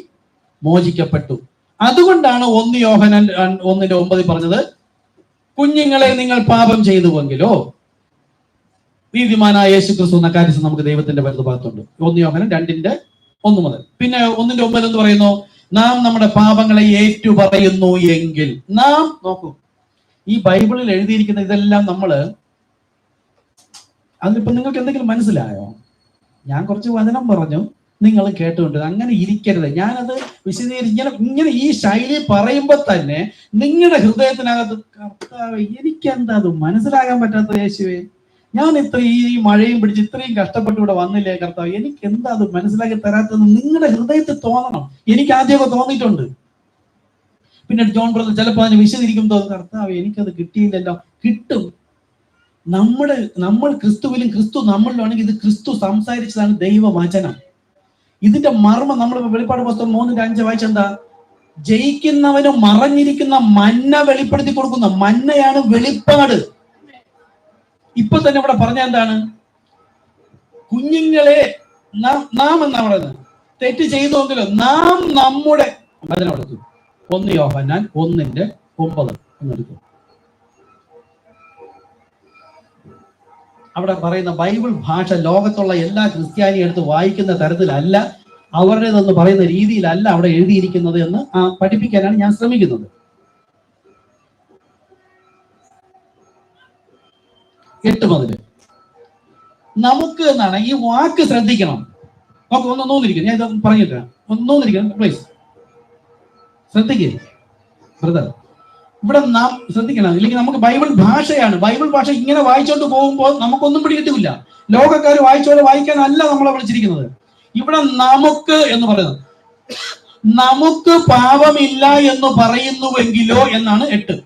മോചിക്കപ്പെട്ടു. അതുകൊണ്ടാണ് 1 യോഹന്നാൻ 1:9 പറഞ്ഞത്, കുഞ്ഞുങ്ങളെ നിങ്ങൾ പാപം ചെയ്തുവെങ്കിലോ നീതിമാനായ യേശു ക്രിസ്തു എന്ന കാര്യം നമുക്ക് ദൈവത്തിന്റെ വലതുഭാഗത്തുണ്ട്. 1 യോഹന്നാൻ 2:1 മുതൽ. പിന്നെ 1:9 എന്ന് പറയുന്നു, നാം നമ്മുടെ പാപങ്ങളെ ഏറ്റുപറയുന്നു എങ്കിൽ. നാം നോക്കൂ, ഈ ബൈബിളിൽ എഴുതിയിരിക്കുന്ന ഇതെല്ലാം അതിലിപ്പോ നിങ്ങൾക്ക് എന്തെങ്കിലും മനസ്സിലായോ? ഞാൻ കുറച്ച് വചനം പറഞ്ഞു, നിങ്ങൾ കേട്ടുകൊണ്ട് അങ്ങനെ ഇരിക്കരുത്. ഞാനത് വിശദീകരിച്ച് ഇങ്ങനെ ഈ ശൈലി പറയുമ്പോൾ തന്നെ നിങ്ങളുടെ ഹൃദയത്തിനകത്ത് കർത്താവേ എനിക്കെന്താ അത് മനസ്സിലാകാൻ പറ്റാത്ത യേശുവേ, ഞാൻ ഈ മഴയും പിടിച്ച് ഇത്രയും കഷ്ടപ്പെട്ട് ഇവിടെ വന്നില്ലേ കർത്താവ്, എനിക്ക് എന്താ അത് മനസ്സിലാക്കി തരാത്തതെന്ന് നിങ്ങളുടെ ഹൃദയത്തിൽ തോന്നണം. എനിക്ക് ആദ്യമൊക്കെ തോന്നിയിട്ടുണ്ട്. പിന്നെ ജോൺ ബ്രദർ ചിലപ്പോൾ അതിന് വിശദീകരിക്കും തോന്നുന്നു, കർത്താവ് എനിക്കത് കിട്ടിയില്ലല്ലോ. കിട്ടും. നമ്മൾ ക്രിസ്തുവിലും ക്രിസ്തു നമ്മളിലാണെങ്കിൽ ഇത് ക്രിസ്തു സംസാരിച്ചതാണ് ദൈവവചനം. ഇതിന്റെ മർമ്മം നമ്മൾ വെളിപ്പാട് പുസ്തകം 3:5 വായിച്ചെന്താ? ജയിക്കുന്നവന് മറഞ്ഞിരിക്കുന്ന മന്ന വെളിപ്പെടുത്തി കൊടുക്കുന്ന മന്നയാണ് വെളിപ്പാട്. ഇപ്പൊ തന്നെ ഇവിടെ പറഞ്ഞ എന്താണ്? കുഞ്ഞുങ്ങളെ നാം എന്നാ പറയുന്നത്, തെറ്റ് ചെയ്തുവെങ്കിലോ നാം നമ്മുടെ വചനമെടുത്തു. 1 യോഹന്നാൻ 1:9 എന്നെടുത്തു. അവിടെ പറയുന്ന ബൈബിൾ ഭാഷ ലോകത്തുള്ള എല്ലാ ക്രിസ്ത്യാനിയും എടുത്ത് വായിക്കുന്ന തരത്തിലല്ല, അവരുടേതെന്ന് പറയുന്ന രീതിയിലല്ല അവിടെ എഴുതിയിരിക്കുന്നത് എന്ന് പഠിപ്പിക്കാനാണ് ഞാൻ ശ്രമിക്കുന്നത്. 8 മുതൽ നമുക്ക് എന്നാണ് ഈ വാക്ക് ശ്രദ്ധിക്കണം. നമുക്ക് ഒന്നൊന്നിരിക്കും, ഞാൻ ഇത് പറഞ്ഞിട്ട് ഒന്നൊന്നിരിക്കണം പ്ലീസ്, ശ്രദ്ധിക്കുക ബ്രദർ. ഇവിടെ നാം ശ്രദ്ധിക്കണം, ഇല്ലെങ്കിൽ നമുക്ക് ബൈബിൾ ഭാഷയാണ്. ബൈബിൾ ഭാഷ ഇങ്ങനെ വായിച്ചോണ്ട് പോകുമ്പോൾ നമുക്കൊന്നും പിടികിട്ടില്ല. ലോകക്കാർ വായിച്ചോണ്ട് വായിക്കാനല്ല നമ്മളെ വിളിച്ചിരിക്കുന്നത്. ഇവിടെ നമുക്ക് എന്ന് പറയുന്നത്, നമുക്ക് പാപമില്ല എന്ന് പറയുന്നുവെങ്കിലോ എന്നാണ് 8.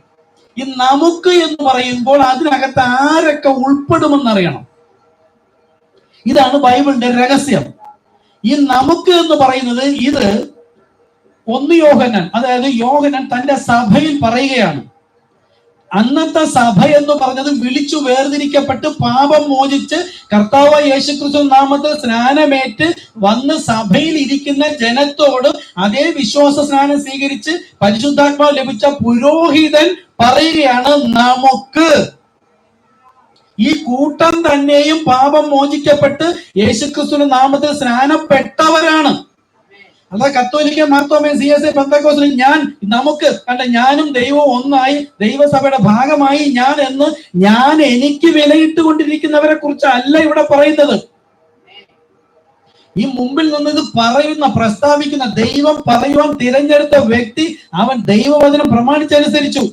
ഈ നമുക്ക് എന്ന് പറയുമ്പോൾ അതിനകത്ത് ആരൊക്കെ ഉൾപ്പെടുമെന്നറിയണം. ഇതാണ് ബൈബിളിന്റെ രഹസ്യം. ഈ നമുക്ക് എന്ന് പറയുന്നത് ഇത് 1 യോഹന്നാൻ, അതായത് യോഹന്നാൻ തന്റെ സഭയിൽ പറയുകയാണ്. അന്നത്തെ സഭ എന്ന് പറഞ്ഞത് വിളിച്ചു വേർതിരിക്കപ്പെട്ട് പാപം മോചിച്ച് കർത്താവ് യേശുക്രിസ്തു നാമത്തിൽ സ്നാനമേറ്റ് വന്ന് സഭയിൽ ഇരിക്കുന്ന ജനത്തോട് അതേ വിശ്വാസ സ്നാനം സ്വീകരിച്ച് പരിശുദ്ധാത്മാവ് ലഭിച്ച പുരോഹിതൻ പറയുകയാണ്, നമുക്ക് ഈ കൂട്ടം തന്നെയും പാപം മോചിക്കപ്പെട്ട് യേശുക്രിസ്തുവിന്റെ നാമത്തിൽ സ്നാനപ്പെട്ടവരാണ്. അതാ കത്തോലിക്ക, മാർത്തോമ, CSI, പെന്തക്കോസ്തൽ നമുക്ക് ഞാനും ദൈവവും ഒന്നായി ദൈവസഭയുടെ ഭാഗമായി ഞാൻ എനിക്ക് വിലയിട്ടുകൊണ്ടിരിക്കുന്നവരെ കുറിച്ച് അല്ല ഇവിടെ പറയുന്നത്. ഈ മുമ്പിൽ നിന്ന് ഇത് പറയുന്ന പ്രസ്താവിക്കുന്ന ദൈവം പറയുവാൻ തിരഞ്ഞെടുത്ത വ്യക്തി അവൻ ദൈവവചനം പ്രമാണിച്ചനുസരിച്ചു.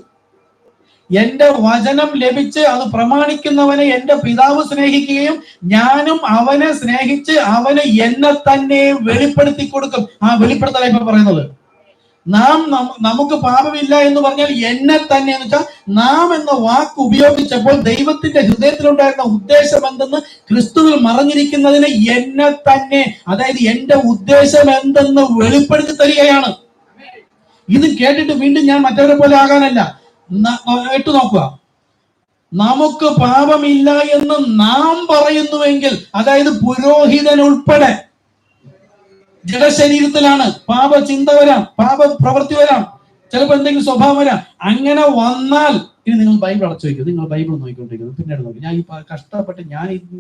എന്റെ വചനം ലഭിച്ച് അത് പ്രമാണിക്കുന്നവനെ എന്റെ പിതാവ് സ്നേഹിക്കുകയും ഞാനും അവനെ സ്നേഹിച്ച് അവന് എന്നെ തന്നെ വെളിപ്പെടുത്തി കൊടുക്കും. ആ വെളിപ്പെടുത്തല ഇപ്പൊ പറയുന്നത്. നമുക്ക് പാപമില്ല എന്ന് പറഞ്ഞാൽ എന്നെ തന്നെ എന്ന് വെച്ചാൽ നാം എന്ന വാക്ക് ഉപയോഗിച്ചപ്പോൾ ദൈവത്തിന്റെ ഹൃദയത്തിലുണ്ടായിരുന്ന ഉദ്ദേശം എന്തെന്ന് ക്രിസ്തുവിൽ മറഞ്ഞിരിക്കുന്നതിന് എന്നെ തന്നെ, അതായത് എന്റെ ഉദ്ദേശം എന്തെന്ന് വെളിപ്പെടുത്തി തരികയാണ്. ഇത് കേട്ടിട്ട് വീണ്ടും ഞാൻ മറ്റവരെ പോലെ ആകാനല്ല. 8 നോക്കുക. നമുക്ക് പാപമില്ല എന്ന് നാം പറയുന്നുവെങ്കിൽ, അതായത് പുരോഹിതൻ ഉൾപ്പെടെ ജഡശരീരത്തിലാണ്. പാപചിന്ത വരാം, പാപ പ്രവൃത്തി വരാം, ചിലപ്പോൾ എന്തെങ്കിലും സ്വഭാവം വരാം. അങ്ങനെ വന്നാൽ ഇനി നിങ്ങൾ ബൈബിൾ അടച്ചു വയ്ക്കും. നിങ്ങൾ ബൈബിൾ നോക്കിക്കൊണ്ടിരിക്കുന്നത് പിന്നീട് നോക്കി. ഞാൻ ഈ കഷ്ടപ്പെട്ട്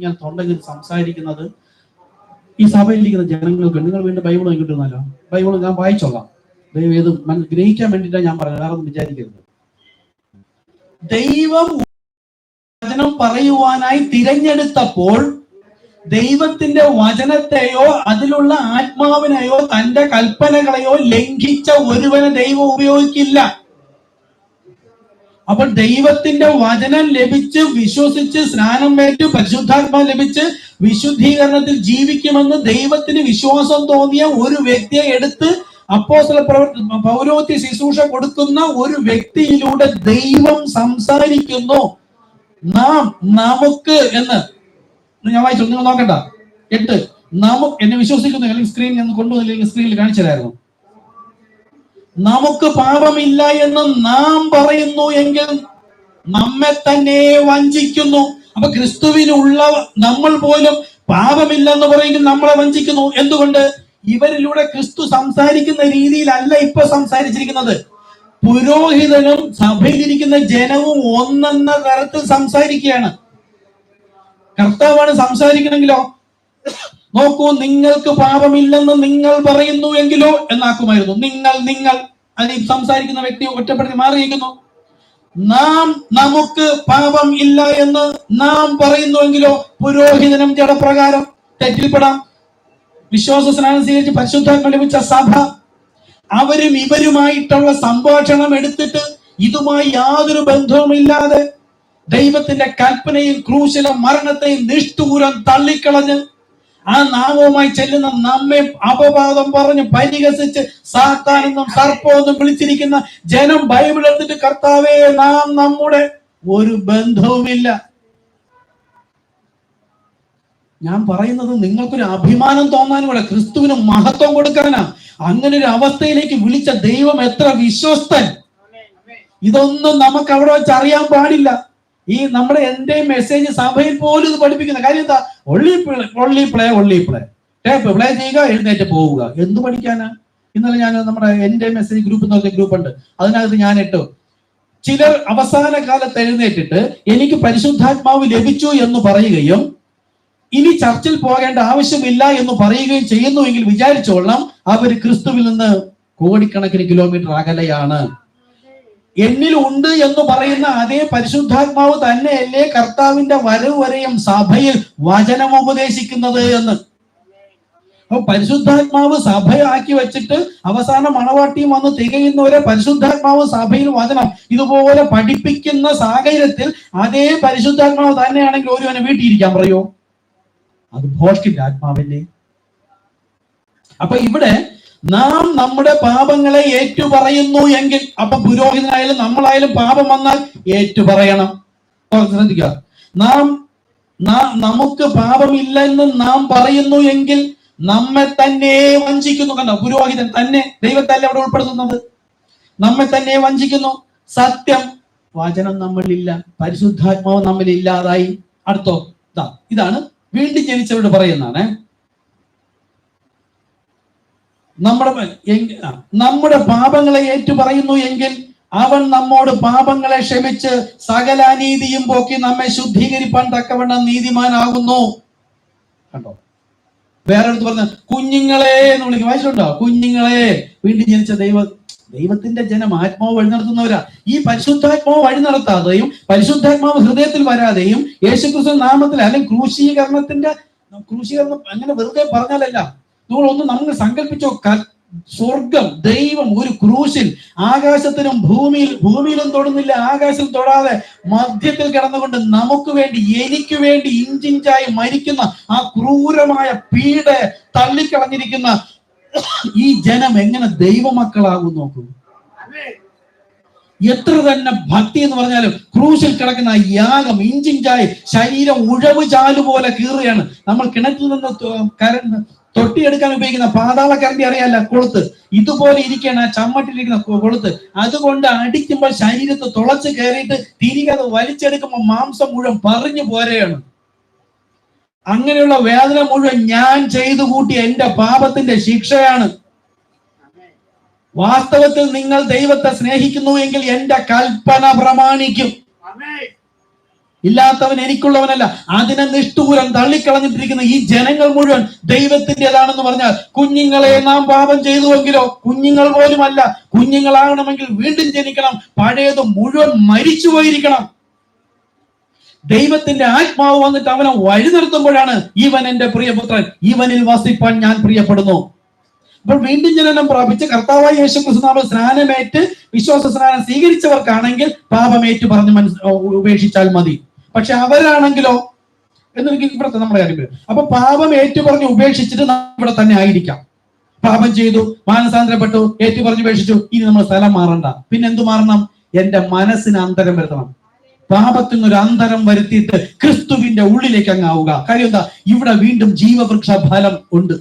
ഞാൻ തൊണ്ടെങ്കിൽ സംസാരിക്കുന്നത് ഈ സഭയിലിരിക്കുന്ന ജനങ്ങൾക്ക്. നിങ്ങൾ വീണ്ടും ബൈബിൾ നോക്കിക്കൊണ്ടിരുന്നല്ലോ. ബൈബിൾ ഞാൻ വായിച്ചോളാം. ദൈവം ഏത് ഗ്രഹിക്കാൻ വേണ്ടിയിട്ടാണ് ഞാൻ പറയുന്നത്, വേറെ ഒന്നും വിചാരിക്കരുത്. ദൈവം വചനം പറയുവാനായി തിരഞ്ഞെടുത്തപ്പോൾ ദൈവത്തിന്റെ വചനത്തെയോ അതിലുള്ള ആത്മാവിനെയോ തന്റെ കൽപ്പനകളെയോ ലംഘിച്ച ഒരുവനെ ദൈവം ഉപയോഗിക്കില്ല. അപ്പോൾ ദൈവത്തിന്റെ വചനം ലഭിച്ച് വിശ്വസിച്ച് സ്നാനം ഏറ്റു പരിശുദ്ധാത്മാവ് ലഭിച്ച് വിശുദ്ധീകരണത്തിൽ ജീവിക്കുമെന്ന് ദൈവത്തിന് വിശ്വാസം തോന്നിയ ഒരു വ്യക്തിയെ എടുത്ത് അപ്പോസ്തല പൗരോഹിത്യ ശുശ്രൂഷ കൊടുക്കുന്ന ഒരു വ്യക്തിയിലൂടെ ദൈവം സംസാരിക്കുന്നു. നമുക്ക് എന്ന് ഞാൻ വായിച്ചു, നിങ്ങൾ നോക്കണ്ട. 8 എന്നെ വിശ്വസിക്കുന്നു, അല്ലെങ്കിൽ സ്ക്രീൻ ഞാൻ കൊണ്ടുവന്നില്ലെങ്കിൽ സ്ക്രീനിൽ കാണിച്ചതായിരുന്നു. നമുക്ക് പാപമില്ല എന്ന് നാം പറയുന്നു എങ്കിൽ നമ്മെ തന്നെ വഞ്ചിക്കുന്നു. അപ്പൊ ക്രിസ്തുവിനുള്ള നമ്മൾ പോലും പാപമില്ലെന്ന് പറയുമെങ്കിൽ നമ്മളെ വഞ്ചിക്കുന്നു. എന്തുകൊണ്ട്? ഇവരിലൂടെ ക്രിസ്തു സംസാരിക്കുന്ന രീതിയിലല്ല ഇപ്പൊ സംസാരിച്ചിരിക്കുന്നത്. പുരോഹിതനും സഭയിലിരിക്കുന്ന ജനവും ഒന്നെന്ന തരത്തിൽ സംസാരിക്കുകയാണ്. കർത്താവാണ് സംസാരിക്കണമെങ്കിലോ നോക്കൂ, നിങ്ങൾക്ക് പാപമില്ലെന്ന് നിങ്ങൾ പറയുന്നു എങ്കിലോ എന്നാക്കുമായിരുന്നു. നിങ്ങൾ അത് സംസാരിക്കുന്ന വ്യക്തി ഒറ്റപ്പെടുത്തി മാറിയിരിക്കുന്നു. നമുക്ക് പാപം ഇല്ല എന്ന് നാം പറയുന്നുവെങ്കിലോ പുരോഹിതനും ജഡപ്രകാരം തെറ്റിൽപ്പെടാം. വിശ്വാസ സ്നാനം സ്വീകരിച്ച് പരിശുദ്ധാത്മ ലഭിച്ച സഭ അവരും ഇവരുമായിട്ടുള്ള സംഭാഷണം എടുത്തിട്ട് ഇതുമായി യാതൊരു ബന്ധവുമില്ലാതെ ദൈവത്തിന്റെ കൽപ്പനയും ക്രൂശിലെ മരണത്തെയും നിഷ്ഠൂരം തള്ളിക്കളഞ്ഞ് ആ നാമവുമായി ചെല്ലുന്ന നമ്മെ അപവാദം പറഞ്ഞ് പരിഹസിച്ച് സാത്താനെന്നും സർപ്പമെന്നും വിളിച്ചിരിക്കുന്ന ജനം ബൈബിൾ എടുത്തിട്ട് കർത്താവേ നാം നമ്മുടെ ഒരു ബന്ധവുമില്ല. ഞാൻ പറയുന്നത് നിങ്ങൾക്കൊരു അഭിമാനം തോന്നാനും കൂടെ, ക്രിസ്തുവിന് മഹത്വം കൊടുക്കാനാ. അങ്ങനെ ഒരു അവസ്ഥയിലേക്ക് വിളിച്ച ദൈവം എത്ര വിശ്വസ്തൻ. ഇതൊന്നും നമുക്ക് അവിടെ വെച്ച് അറിയാൻ പാടില്ല. ഈ നമ്മുടെ എന്റെ മെസ്സേജ് സഭയിൽ പോലും ഇത് പഠിപ്പിക്കുന്ന കാര്യം എന്താ? ഒള്ളി പ്ലേ ടേപ്പ് പ്ലേ ചെയ്യുക, എഴുന്നേറ്റ് പോവുക. എന്ത് പഠിക്കാനാ? ഇന്നലെ ഞാൻ നമ്മുടെ എന്റെ മെസ്സേജ് ഗ്രൂപ്പ് എന്ന് പറഞ്ഞ ഗ്രൂപ്പ് ഉണ്ട്, അതിനകത്ത് ഞാൻ ഇട്ടു, ചിലർ അവസാന കാലത്ത് എഴുന്നേറ്റിട്ട് എനിക്ക് പരിശുദ്ധാത്മാവ് ലഭിച്ചു എന്ന് പറയുകയും ഇനി ചർച്ചിൽ പോകേണ്ട ആവശ്യമില്ല എന്ന് പറയുകയും ചെയ്യുന്നുവെങ്കിൽ വിചാരിച്ചോളാം, അവർ ക്രിസ്തുവിൽ നിന്ന് കോടിക്കണക്കിന് കിലോമീറ്റർ അകലെയാണ്. എന്നിൽ ഉണ്ട് എന്ന് പറയുന്ന അതേ പരിശുദ്ധാത്മാവ് തന്നെയല്ലേ കർത്താവിന്റെ വരവ് വരെയും സഭയിൽ വചനം ഉപദേശിക്കുന്നത് എന്ന്. അപ്പൊ പരിശുദ്ധാത്മാവ് സഭയാക്കി വെച്ചിട്ട് അവസാന മണവാട്ടിയും വന്ന് തികയുന്നവരെ പരിശുദ്ധാത്മാവ് സഭയിൽ വചനം ഇതുപോലെ പഠിപ്പിക്കുന്ന സാഹചര്യത്തിൽ അതേ പരിശുദ്ധാത്മാവ് തന്നെയാണെങ്കിൽ ഒരുവനെ വീട്ടിയിരിക്കാൻ പറയോ? അത് ഭോഷ്കിന്റെ ആത്മാവല്ലേ? അപ്പൊ ഇവിടെ നാം നമ്മുടെ പാപങ്ങളെ ഏറ്റുപറയുന്നു എങ്കിൽ, അപ്പൊ പുരോഹിതനായാലും നമ്മളായാലും പാപം വന്നാൽ ഏറ്റുപറയണം. ശ്രദ്ധിക്കുക, നമുക്ക് പാപമില്ലെന്ന് നാം പറയുന്നു എങ്കിൽ നമ്മെ തന്നെ വഞ്ചിക്കുന്നു. കണ്ടോ, പുരോഹിതൻ തന്നെ ദൈവത്തല്ലേ അവിടെ ഉൾപ്പെടുത്തുന്നത്, നമ്മെ തന്നെ വഞ്ചിക്കുന്നു. സത്യം വചനം നമ്മളില്ല, പരിശുദ്ധാത്മാവ് നമ്മിൽ ഇല്ലാതായി. അടുത്തോ ഇതാണ് വീണ്ടും ജനിച്ചവരോട് പറയുന്നതാണ്. നമ്മുടെ പാപങ്ങളെ ഏറ്റുപറയുന്നു എങ്കിൽ അവൻ നമ്മോട് പാപങ്ങളെ ക്ഷമിച്ച് സകല അനീതിയും പോക്കി നമ്മെ ശുദ്ധീകരിപ്പാൻ തക്കവണ്ണം നീതിമാനാകുന്നു. കണ്ടോ, വേറെ അടുത്ത് പറഞ്ഞ കുഞ്ഞുങ്ങളെ എന്ന് വിളിക്കും, വായിച്ചിട്ടുണ്ടോ? കുഞ്ഞുങ്ങളെ, വീണ്ടും ജനിച്ച ദൈവത്തിന്റെ ജനം ആത്മാവ് വഴി നടത്തുന്നവരാ. ഈ പരിശുദ്ധാത്മാവ് വഴി നടത്താതെയും പരിശുദ്ധാത്മാവ് ഹൃദയത്തിൽ വരാതെയും യേശുക്രിസ്തു നാമത്തിൽ അല്ലെങ്കിൽ ക്രൂശീകരണം അങ്ങനെ വെറുതെ പറഞ്ഞാലല്ല. നമ്മൾ സങ്കല്പിച്ചോ, സ്വർഗം ദൈവം ഒരു ക്രൂശിൽ ആകാശത്തിനും ഭൂമിയിലും തൊടുന്നില്ല, ആകാശത്തിൽ തൊടാതെ മധ്യത്തിൽ കിടന്നുകൊണ്ട് നമുക്ക് വേണ്ടി എനിക്ക് വേണ്ടി ഇഞ്ചിഞ്ചായി മരിക്കുന്ന ആ ക്രൂരമായ പീഡ തള്ളിക്കളഞ്ഞിരിക്കുന്ന ഈ ജനം എങ്ങനെ ദൈവമക്കളാകും നോക്കൂ. എത്ര തന്നെ ഭക്തി എന്ന് പറഞ്ഞാലും ക്രൂശിൽ കിടക്കുന്ന യാഗം ഇഞ്ചിഞ്ചായി ശരീരം ഉഴവ് ചാലുപോലെ കീറുകയാണ്. നമ്മൾ കിണറ്റിൽ നിന്ന് തൊട്ടിയെടുക്കാൻ ഉപയോഗിക്കുന്ന പാതാളക്കരണ്ടി അറിയാല്ല, കൊളുത്ത് ഇതുപോലെ ഇരിക്കുകയാണ് ചമ്മട്ടിലിരിക്കുന്ന കൊളുത്ത്. അതുകൊണ്ട് അടിക്കുമ്പോൾ ശരീരത്ത് തുളച്ച് കയറിയിട്ട് തിരികെ അത് വലിച്ചെടുക്കുമ്പോൾ മാംസം മുഴുവൻ പറഞ്ഞു പോരെയാണ്. അങ്ങനെയുള്ള വേദന മുഴുവൻ ഞാൻ ചെയ്തു കൂട്ടിയ എന്റെ പാപത്തിന്റെ ശിക്ഷയാണ്. വാസ്തവത്തിൽ നിങ്ങൾ ദൈവത്തെ സ്നേഹിക്കുന്നു എങ്കിൽ എന്റെ കൽപ്പന പ്രമാണിക്കും. ഇല്ലാത്തവൻ എനിക്കുള്ളവനല്ല. അതിനെ നിഷ്ഠൂരം തള്ളിക്കളഞ്ഞിട്ടിരിക്കുന്ന ഈ ജനങ്ങൾ മുഴുവൻ ദൈവത്തിൻ്റെതാണെന്ന് പറഞ്ഞാൽ, കുഞ്ഞുങ്ങളെ നാം പാപം ചെയ്തുവെങ്കിലോ, കുഞ്ഞുങ്ങൾ പോലുമല്ല, കുഞ്ഞുങ്ങളാകണമെങ്കിൽ വീണ്ടും ജനിക്കണം, പഴയത് മുഴുവൻ മരിച്ചു പോയിരിക്കണം. ദൈവത്തിന്റെ ആത്മാവ് വന്നിട്ട് അവനെ വഴി നിർത്തുമ്പോഴാണ് ഇവൻ എന്റെ പ്രിയപുത്രൻ, ഇവനിൽ വസിപ്പാൻ ഞാൻ പ്രിയപ്പെടുന്നു. അപ്പോൾ വീണ്ടും ജനനം പ്രാപിച്ച് കർത്താവായ യേശുക്രിസ്തു സ്നാനമേറ്റ് വിശ്വാസ സ്നാനം സ്വീകരിച്ചവർക്കാണെങ്കിൽ പാപമേറ്റു പറഞ്ഞ് ഉപേക്ഷിച്ചാൽ മതി. പക്ഷെ അവരാണെങ്കിലോ എന്നെനിക്ക് ഇവിടുത്തെ നമ്മുടെ കാര്യം. അപ്പൊ പാപം ഏറ്റുപറഞ്ഞ് ഉപേക്ഷിച്ചിട്ട് ഇവിടെ തന്നെ ആയിരിക്കാം. പാപം ചെയ്തു, മാനസാന്തരപ്പെട്ടു, ഏറ്റുപറഞ്ഞ് ഉപേക്ഷിച്ചു, ഇനി നമ്മൾ സ്ഥലം മാറണ്ട. പിന്നെ എന്തു മാറണം? എന്റെ മനസ്സിന് അന്തരം വരുത്തണം. പാപത്തിൽ നിന്നൊരു അന്തരം വരുത്തിയിട്ട് ക്രിസ്തുവിന്റെ ഉള്ളിലേക്ക് അങ്ങാവുക. കാര്യം എന്താ? ഇവിടെ വീണ്ടും ജീവവൃക്ഷ ഫലം ഉണ്ട്.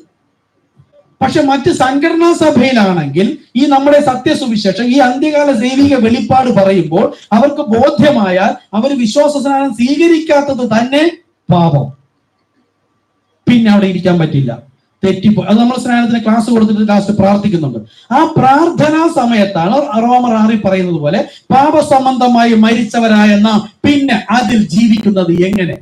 പക്ഷെ മറ്റ് സംഘടനാ സഭയിലാണെങ്കിൽ ഈ നമ്മുടെ സത്യസുവിശേഷം, ഈ അന്ത്യകാല ദൈവിക വെളിപ്പാട് പറയുമ്പോൾ അവർക്ക് ബോധ്യമായാൽ അവർ വിശ്വാസ സ്നാനം സ്വീകരിക്കാത്തത് തന്നെ പാപം. പിന്നെ അവിടെ ഇരിക്കാൻ പറ്റില്ല, തെറ്റിപ്പോ. അത് നമ്മൾ സ്നാനത്തിന് ക്ലാസ് കൊടുത്തിട്ട് ലാസ്റ്റ് പ്രാർത്ഥിക്കുന്നുണ്ട്. ആ പ്രാർത്ഥനാ സമയത്താണ് റോമർ 6 പറയുന്നത് പോലെ പാപസംബന്ധമായി മരിച്ചവരായ നാം പിന്നെ അതിൽ ജീവിക്കുന്നത് എങ്ങനെ?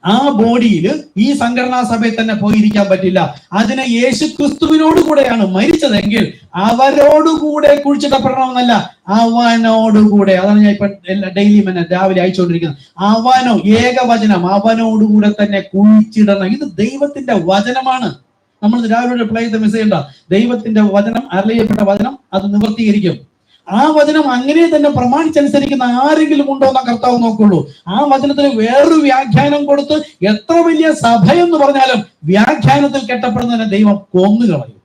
ആ ബോഡിയിൽ ഈ സംഘടനാ സഭയിൽ തന്നെ പോയിരിക്കാൻ പറ്റില്ല. അതിനെ യേശു ക്രിസ്തുവിനോട് കൂടെയാണ് മരിച്ചതെങ്കിൽ അവരോടുകൂടെ കുഴിച്ചിടപ്പെടണമെന്നല്ല, അവനോടുകൂടെ. അതാണ് ഞാൻ ഇപ്പൊ ഡെയിലി രാവിലെ അയച്ചുകൊണ്ടിരിക്കുന്നത്. അവനോ, ഏകവചനം, അവനോടുകൂടെ തന്നെ കുഴിച്ചിടണം. ഇത് ദൈവത്തിന്റെ വചനമാണ്. നമ്മൾ രാവിലെ പ്ലേ ചെയ്ത മെസ്സേജ് ഉണ്ടോ? ദൈവത്തിന്റെ വചനം, അരുളയപ്പെട്ട വചനം, അത് നിവർത്തീകരിക്കും. ആ വചനം അങ്ങനെ തന്നെ പ്രമാണിച്ചനുസരിക്കുന്ന ആരെങ്കിലും ഉണ്ടോ എന്ന കർത്താവ് നോക്കുള്ളൂ. ആ വചനത്തിന് വേറൊരു വ്യാഖ്യാനം കൊടുത്ത് എത്ര വലിയ സഭയെന്ന് പറഞ്ഞാലും വ്യാഖ്യാനത്തിൽ കെട്ടപ്പെടുന്നതിനെ ദൈവം കൊന്നുകളയും.